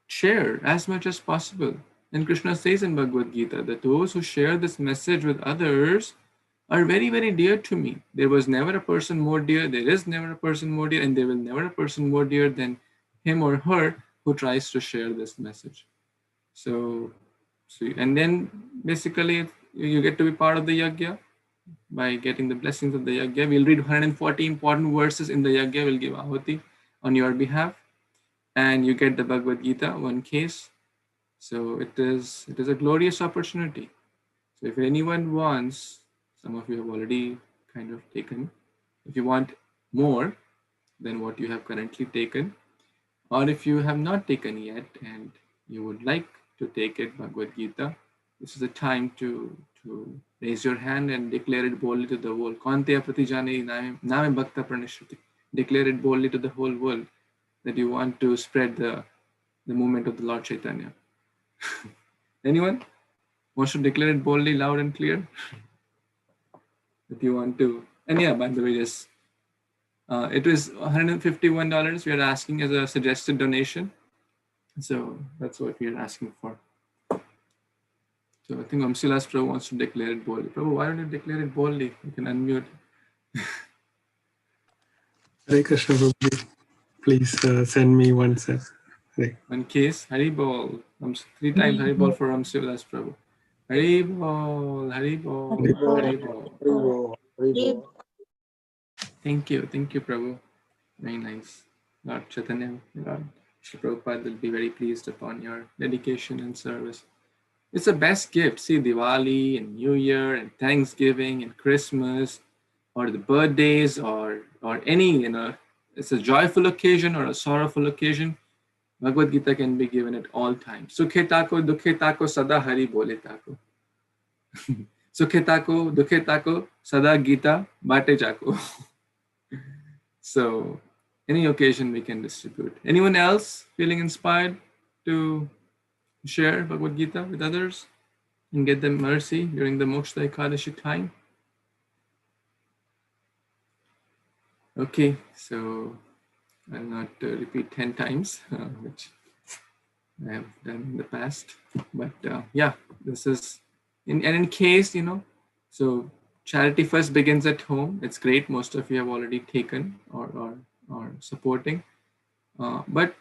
share as much as possible. And Krishna says in Bhagavad Gita that those who share this message with others are very, very dear to me. There was never a person more dear, there is never a person more dear, and there will never a person more dear than him or her who tries to share this message. So and then basically you get to be part of the yagya by getting the blessings of the yagya. We'll read 140 important verses in the yagya. We'll give ahuti on your behalf, and you get the Bhagavad Gita, one case. So it is a glorious opportunity. So if anyone wants, some of you have already kind of taken. If you want more than what you have currently taken, or if you have not taken yet and you would like to take it, Bhagavad Gita, this is the time to raise your hand and declare it boldly to the world. Kantya pratijane name bhakta pranishruti. Declare it boldly to the whole world that you want to spread the movement of the Lord Chaitanya. Anyone wants to declare it boldly, loud and clear? That you want to. And yeah, by the way, yes, it was $151 we are asking as a suggested donation. So that's what we are asking for. So I think Amsilas Prabhu wants to declare it boldly. Prabhu, why don't you declare it boldly? You can unmute. Hare Krishna Prabhu, please send me one set. One case, Hari Bol. 3 times Hari Bol for Amsilas Prabhu. Hari Bol, Hari Bol, Hari Bol. Thank you, Prabhu. Very nice. Lord Chaitanya, Lord Shri Prabhupada will be very pleased upon your dedication and service. It's the best gift. See, Diwali and New Year and Thanksgiving and Christmas or the birthdays or any, it's a joyful occasion or a sorrowful occasion. Bhagavad Gita can be given at all times. Sukhe tako, dukhe tako, sada hari bole tako. Sukhe tako, dukhe tako, sada Gita bate jako. So, any occasion we can distribute. Anyone else feeling inspired to share Bhagavad Gita with others and get them mercy during the Moksha Ekadashi time? Okay, so I'll not repeat 10 times, which I have done in the past. But yeah, this is, in case, so charity first begins at home. It's great. Most of you have already taken or supporting. But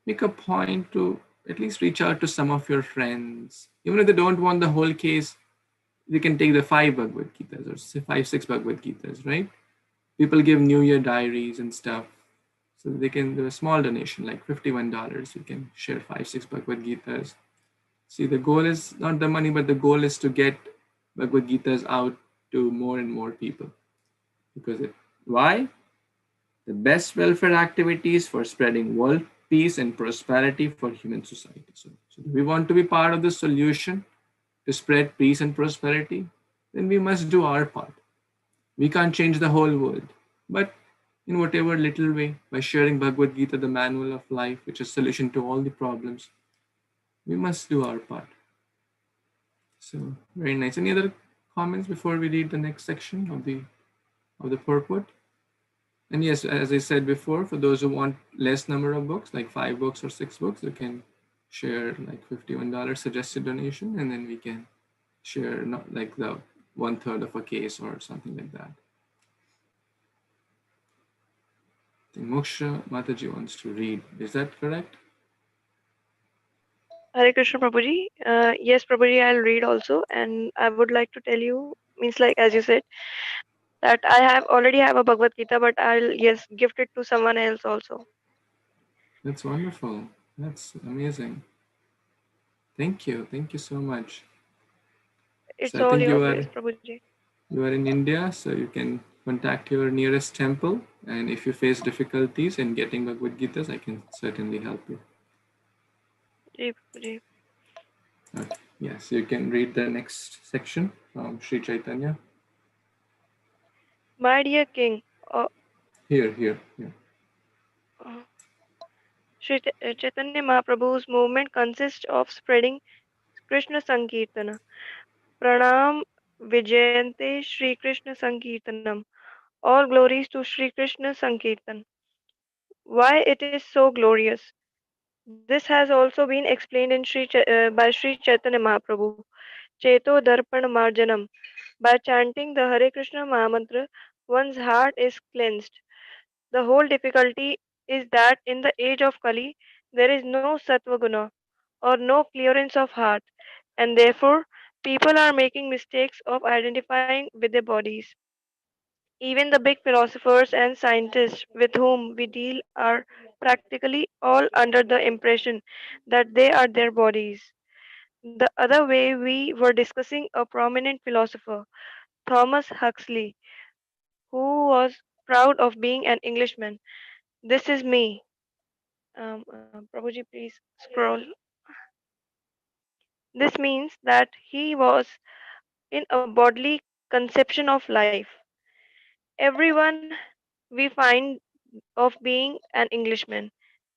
make a point to at least reach out to some of your friends. Even if they don't want the whole case, they can take the 5 Bhagavad Gitas or say 5-6 Bhagavad Gitas, right? People give New Year diaries and stuff. So they can do a small donation, like $51. You can share 5-6 Bhagavad Gitas. See, the goal is not the money, but the goal is to get Bhagavad Gitas out to more and more people. Because why? The best welfare activities for spreading peace and prosperity for human society. So we want to be part of the solution to spread peace and prosperity, then we must do our part. We can't change the whole world, but in whatever little way, by sharing Bhagavad Gita, the manual of life, which is solution to all the problems, we must do our part. So very nice. Any other comments before we read the next section of the purport? And yes, as I said before, for those who want less number of books, like 5 books or 6 books, you can share like $51 suggested donation, and then we can share not like the 1/3 of a case or something like that. I think Moksha Mataji wants to read. Is that correct? Hare Krishna Prabhuji. Yes, Prabhuji, I'll read also, and I would like to tell you, means like as you said, that I have already have a Bhagavad Gita, but I'll gift it to someone else also. That's wonderful. That's amazing. Thank you. Thank you so much. It's So I all think your grace, Prabhuji. you are in India, so you can contact your nearest temple, and if you face difficulties in getting Bhagavad Gitas, I can certainly help you. Ji, Prabhuji. Okay. Yes, you can read the next section from Sri Chaitanya. My dear King, Here. uh, Chaitanya Mahaprabhu's movement consists of spreading Krishna Sankirtana. Pranam Vijayante Shri Krishna Sankirtanam. All glories to Shri Krishna Sankirtan. Why it is so glorious? This has also been explained in by Sri Chaitanya Mahaprabhu. Cheto Darpan Marjanam. By chanting the Hare Krishna Mahamantra, one's heart is cleansed. The whole difficulty is that in the age of Kali, there is no Sattva Guna or no clearance of heart, and therefore people are making mistakes of identifying with their bodies. Even the big philosophers and scientists with whom we deal are practically all under the impression that they are their bodies. The other way, we were discussing a prominent philosopher, Thomas Huxley, who was proud of being an Englishman. This is me. Prabhuji, please scroll. This means that he was in a bodily conception of life. Everyone we find of being an Englishman.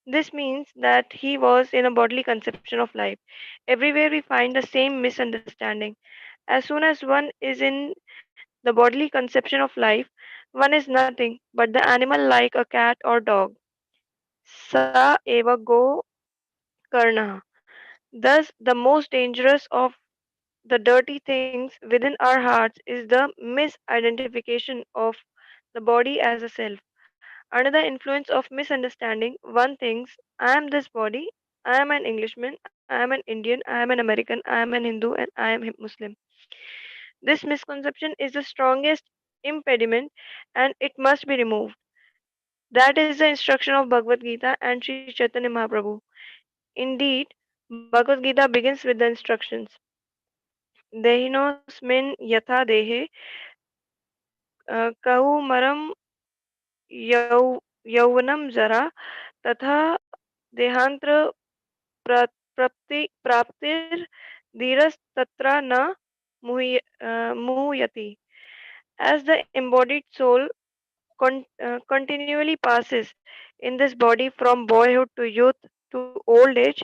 This means that he was in a bodily conception of life. Everywhere we find the same misunderstanding. As soon as one is in the bodily conception of life, one is nothing but the animal like a cat or dog. Sa eva go karna. Thus, the most dangerous of the dirty things within our hearts is the misidentification of the body as a self. Under the influence of misunderstanding, one thinks, I am this body, I am an Englishman, I am an Indian, I am an American, I am an Hindu, and I am Muslim. This misconception is the strongest impediment and it must be removed. That is the instruction of Bhagavad Gita and Sri Chaitanya Mahaprabhu. Indeed, Bhagavad Gita begins with the instructions. Dehinosmin yatha dehe kahu maram yauvanam zara तथा देहांतर प्राप्तिर धीरस तत्र न मुह्यति. As the embodied soul continually passes in this body from boyhood to youth to old age.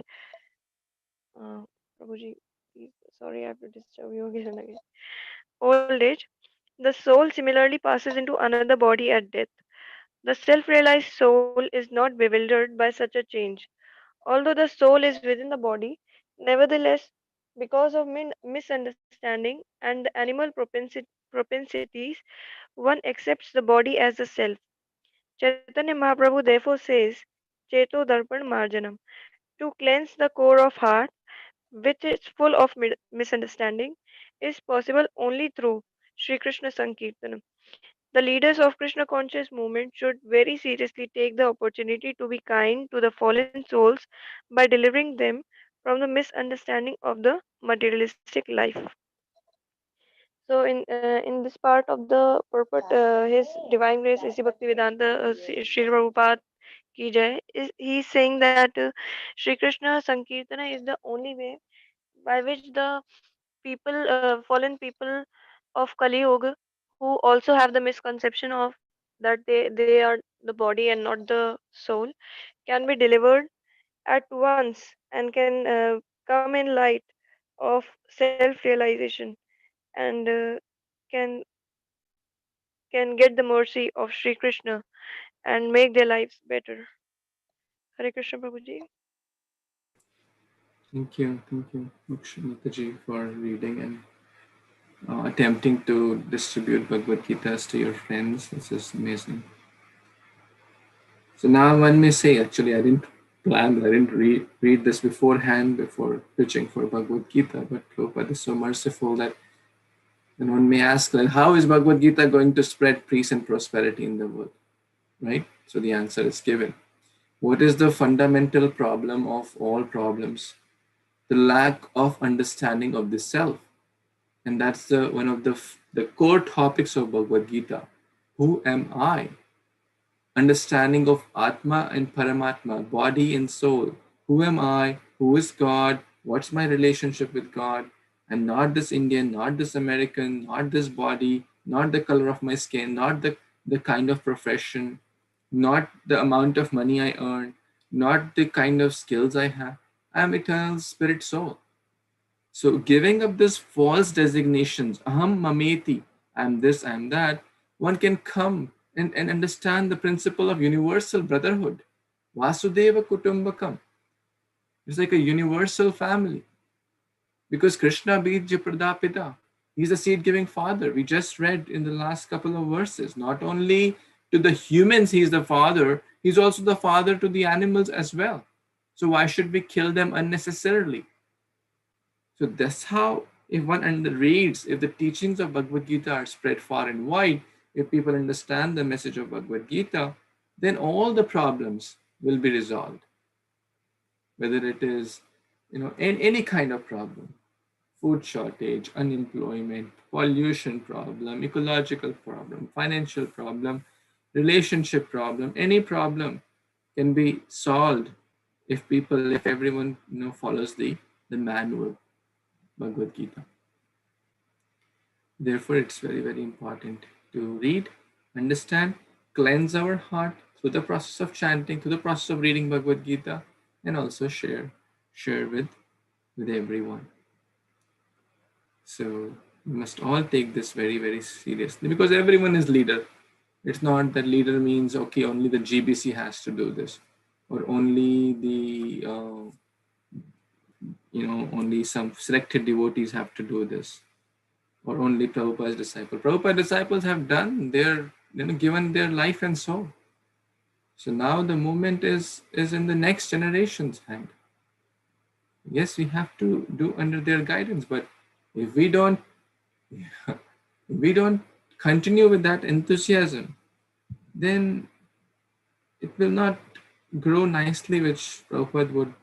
Prabhuji, please, sorry I have to disturb you again and again. Old age, the soul similarly passes into another body at death. The self-realized soul is not bewildered by such a change. Although the soul is within the body, nevertheless, because of misunderstanding and the animal propensities, one accepts the body as the self. Chaitanya Mahaprabhu therefore says, Cheto Darpan Marjanam, to cleanse the core of heart, which is full of misunderstanding, is possible only through Sri Krishna Sankirtanam. The leaders of Krishna conscious movement should very seriously take the opportunity to be kind to the fallen souls by delivering them from the misunderstanding of the materialistic life. So, in this part of the purport, His Divine Grace A.C. Bhaktivedanta Sri Prabhupada ki jai. He is saying that Shri Krishna Sankirtana is the only way by which the people, fallen people of Kali Yuga, who also have the misconception of that they are the body and not the soul, can be delivered at once and can come in light of self-realization and can can get the mercy of Sri Krishna and make their lives better. Hare Krishna Prabhuji. Thank you, Mataji, for reading and attempting to distribute Bhagavad Gitas to your friends. This is amazing. So now one may say, actually, I didn't plan, I didn't read this beforehand before pitching for Bhagavad Gita, but Prabhupada is so merciful that then one may ask, like, how is Bhagavad Gita going to spread peace and prosperity in the world? Right? So the answer is given. What is the fundamental problem of all problems? The lack of understanding of the self. And that's one of the core topics of Bhagavad Gita. Who am I? Understanding of Atma and Paramatma, body and soul. Who am I? Who is God? What's my relationship with God? And not this Indian, not this American, not this body, not the color of my skin, not the kind of profession, not the amount of money I earn, not the kind of skills I have. I am eternal spirit soul. So giving up this false designations, aham mameti, I am this, I am that, one can come and understand the principle of universal brotherhood. Vasudeva Kutumbakam. It's like a universal family. Because Krishna Bija Pradapita, he's the seed-giving father. We just read in the last couple of verses, not only to the humans he's the father, he's also the father to the animals as well. So why should we kill them unnecessarily? So that's how, if one reads, if the teachings of Bhagavad Gita are spread far and wide, if people understand the message of Bhagavad Gita, then all the problems will be resolved. Whether it is, any kind of problem, food shortage, unemployment, pollution problem, ecological problem, financial problem, relationship problem, any problem can be solved if everyone follows the manual Bhagavad Gita. Therefore, it's very, very important to read, understand, cleanse our heart through the process of chanting, through the process of reading Bhagavad Gita, and also share with everyone. So we must all take this very, very seriously, because everyone is leader. It's not that leader means, okay, only the GBC has to do this, or only the only some selected devotees have to do this, or only Prabhupada's disciples. Prabhupada's disciples have done their, given their life and soul. So now the movement is in the next generation's hand. Yes, we have to do under their guidance, but if we don't continue with that enthusiasm, then it will not grow nicely, which Prabhupada would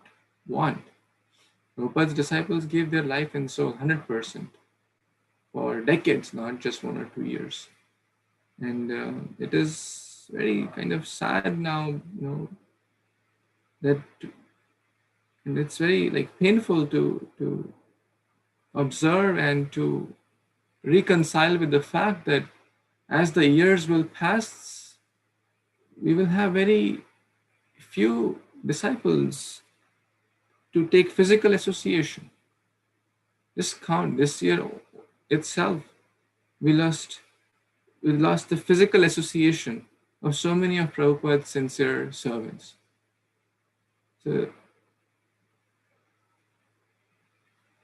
want. Prabhupada's disciples gave their life and soul 100% for decades, not just 1 or 2 years. And it is very kind of sad now, that, and it's very painful to observe and to reconcile with the fact that as the years will pass, we will have very few disciples to take physical association. Just count this year itself, we lost the physical association of so many of Prabhupada's sincere servants. So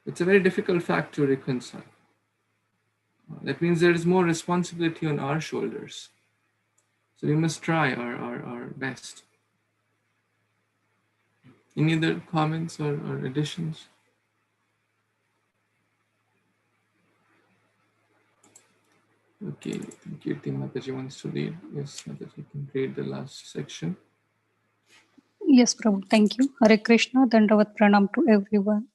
it's a very difficult fact to reconcile. That means there is more responsibility on our shoulders. So we must try our best. Any other comments or additions? Okay, thank you. Mataji wants to read. Yes, Mataji can read the last section. Yes, Prabhu. Thank you. Hare Krishna. Dandavat pranam to everyone.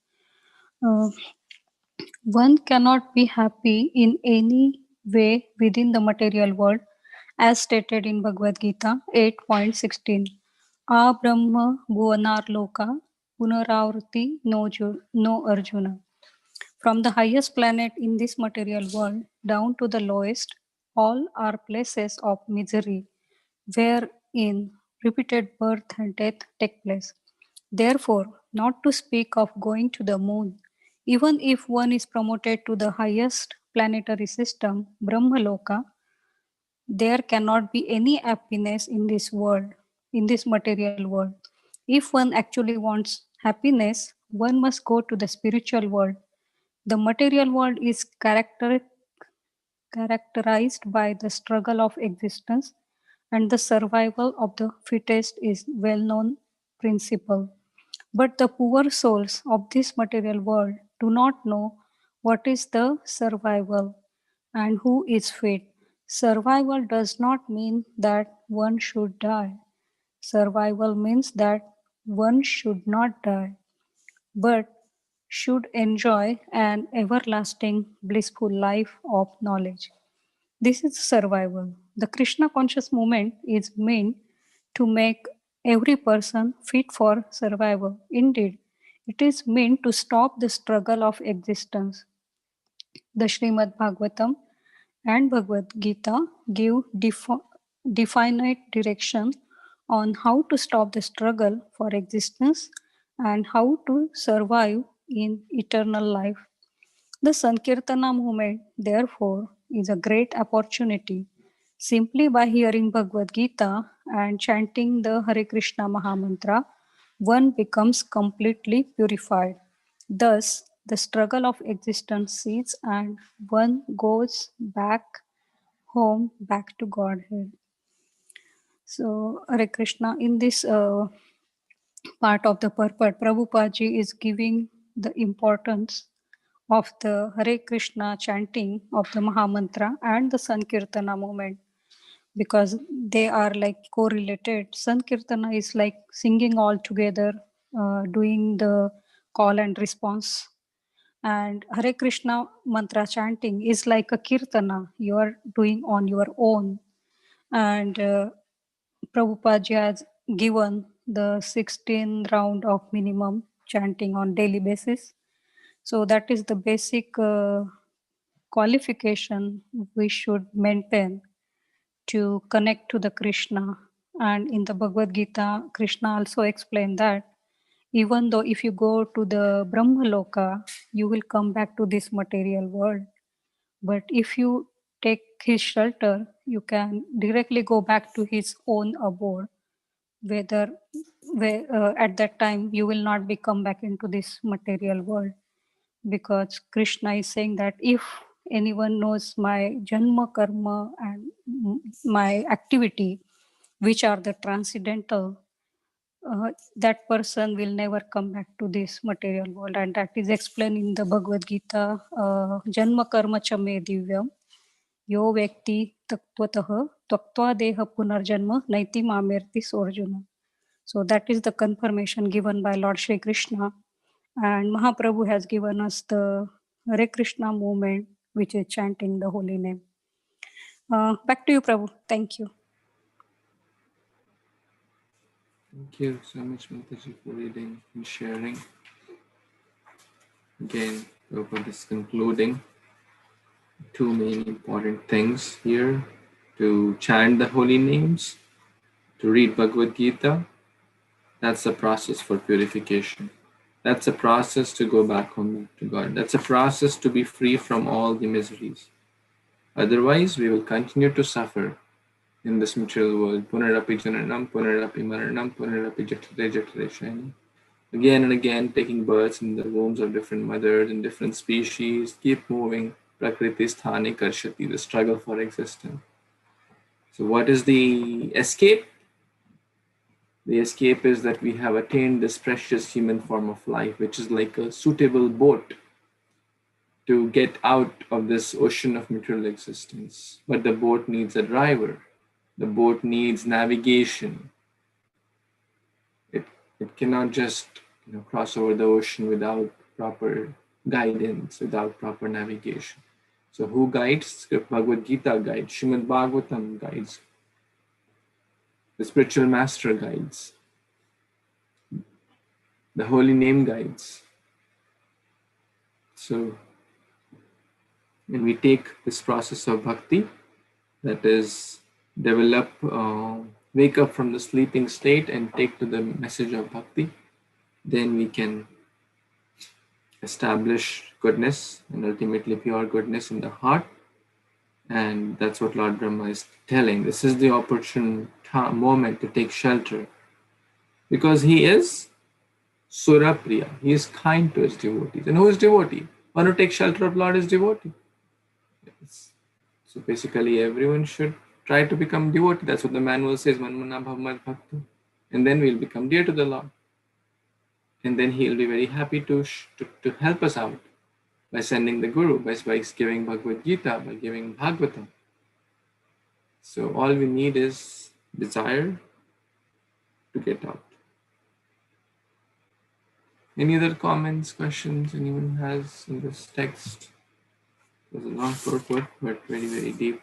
One cannot be happy in any way within the material world, as stated in Bhagavad Gita 8.16. A Brahma Bhuvanar Loka Punaravrti no Arjuna. From the highest planet in this material world down to the lowest, all are places of misery, wherein repeated birth and death take place. Therefore, not to speak of going to the moon, even if one is promoted to the highest planetary system, Brahmaloka, there cannot be any happiness in this world, in this material world. If one actually wants happiness, one must go to the spiritual world. The material world is characterized by the struggle of existence, and the survival of the fittest is well-known principle. But the poor souls of this material world do not know what is the survival and who is fit. Survival does not mean that one should die. Survival means that one should not die, but should enjoy an everlasting blissful life of knowledge. This is survival. The Krishna conscious movement is meant to make every person fit for survival. Indeed, it is meant to stop the struggle of existence. The Śrīmad-Bhāgavatam and Bhagavad Gita give definite direction on how to stop the struggle for existence and how to survive in eternal life. The Sankirtana movement, therefore, is a great opportunity. Simply by hearing Bhagavad Gita and chanting the Hare Krishna Mahamantra, one becomes completely purified. Thus, the struggle of existence ceases and one goes back home, back to Godhead. So, Hare Krishna, in this part of the purport, Prabhupada ji is giving the importance of the Hare Krishna chanting of the Mahamantra and the Sankirtana movement, because they are like correlated. Sankirtana is like singing all together, doing the call and response. And Hare Krishna mantra chanting is like a kirtana, you are doing on your own. And Prabhupada ji has given the 16 round of minimum chanting on daily basis. So that is the basic qualification we should maintain to connect to the Krishna. And in the Bhagavad Gita, Krishna also explained that even though if you go to the Brahmaloka, you will come back to this material world. But if you take his shelter, you can directly go back to his own abode. Where at that time you will not be come back into this material world, because Krishna is saying that if anyone knows my janma karma and my activity, which are the transcendental, that person will never come back to this material world. And that is explained in the Bhagavad Gita, janma karma cha me divyam yo vyakti tatvatah tyaktva deha punarjanma naiti mamerti sorjuna. So that is the confirmation given by Lord Shri Krishna. And Mahaprabhu has given us the Hare Krishna movement, which is chanting the holy name. Back to you, Prabhu. Thank you. Thank you so much, Mataji, for reading and sharing. Again, Prabhupada is concluding two main important things here: to chant the holy names, to read Bhagavad Gita. That's a process for purification. That's a process to go back home to God. That's a process to be free from all the miseries. Otherwise, we will continue to suffer in this material world. Punarapi jananam, punarapi maranam, punarapi jatare jatare shayana. Again and again, taking births in the wombs of different mothers and different species. Keep moving. Prakriti sthani karshati, the struggle for existence. So what is the escape? The escape is that we have attained this precious human form of life, which is like a suitable boat to get out of this ocean of material existence. But the boat needs a driver. The boat needs navigation. It cannot just cross over the ocean without proper guidance, without proper navigation. So who guides? Bhagavad Gita guides, Śrīmad-Bhāgavatam guides, the spiritual master guides. The holy name guides. So when we take this process of bhakti, that is develop, wake up from the sleeping state and take to the message of bhakti, then we can establish goodness and ultimately pure goodness in the heart. And that's what Lord Brahma is telling. This is the opportune moment to take shelter, because he is Surapriya. He is kind to his devotees. And who is devotee? One who takes shelter of Lord is devotee. Yes. So basically everyone should try to become devotee. That's what the manual says, Manmana Bhavmad Bhakti. And then we'll become dear to the Lord. And then he'll be very happy to help us out by sending the Guru, by giving Bhagavad Gita, by giving Bhagavatam. So all we need is desire to get out. Any other comments, questions anyone has in this text? It was a long purport, but very, very deep.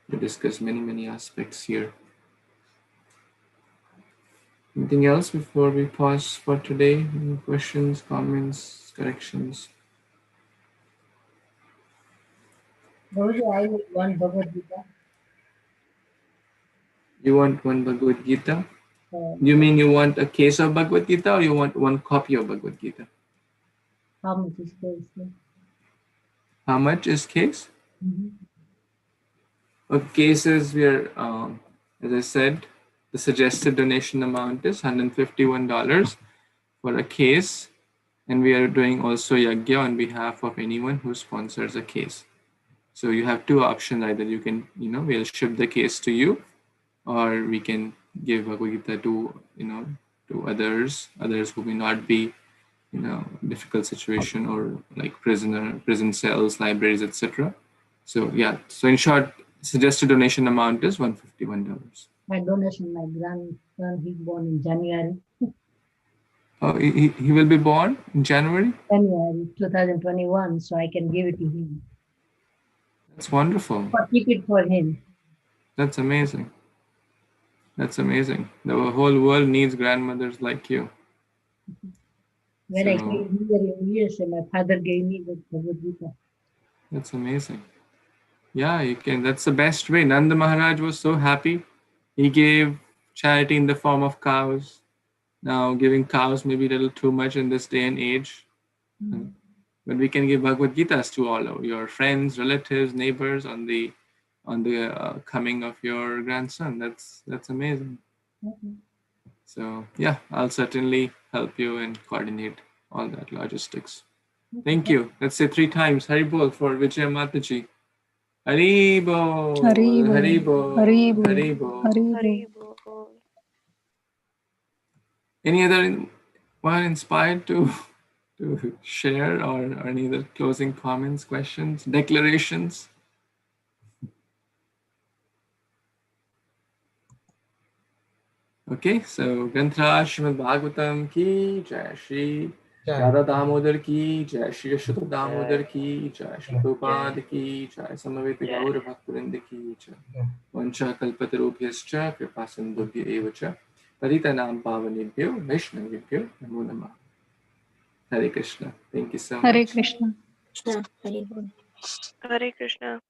We discuss many aspects here. Anything else before we pause for today? Any questions, comments, corrections? Guruji, I want Bhagavad Gita. You want one Bhagavad Gita? You mean you want a case of Bhagavad Gita, or you want one copy of Bhagavad Gita? How much is case? How much is case? Mm-hmm. Cases where, as I said, the suggested donation amount is $151 for a case, and we are doing also yagya on behalf of anyone who sponsors a case. So you have two options: either you can, we'll ship the case to you, or we can give Bhagavad Gita to, to others who may not be, difficult situation, or like prison cells, libraries, etc. So yeah, so in short, suggested donation amount is $151. My donation, my grandson, he's born in January. Oh, he will be born in January? January 2021, so I can give it to him. That's wonderful. Or keep it for him. That's amazing. That's amazing. The whole world needs grandmothers like you. When I came here in USA, my father gave me the Bhagavad Gita. That's amazing. Yeah, you can. That's the best way. Nanda Maharaj was so happy. He gave charity in the form of cows. Now, giving cows may be a little too much in this day and age. Mm-hmm. But we can give Bhagavad Gitas to all of your friends, relatives, neighbors on the coming of your grandson. That's amazing. Mm-hmm. So yeah, I'll certainly help you and coordinate all that logistics. Thank you. Let's say 3 times Hari Bol for Vijaya Mataji. Hari Bol, Hari Bol, Hari Bol, Hari Bol, Hari Bol. Hari Bol. Any other one inspired to share, or any other closing comments, questions, declarations? Okay, so Granthra Śrīmad-Bhāgavatam ki Jai, Shri Radha Damodar ki Jai, Shri Yashoda Damodar ki Jai, Shri Prabhupada ki Jai, Samaveta Gaura Bhaktivinoda ki Jai, Vancha Kalpatarubhyascha Kripa Sindhubhya evacha Paritanam Pavanebhyo Vaishnavibhyo Namo Namah. Hare Krishna. Thank you so much. Hare Krishna. Hare Krishna.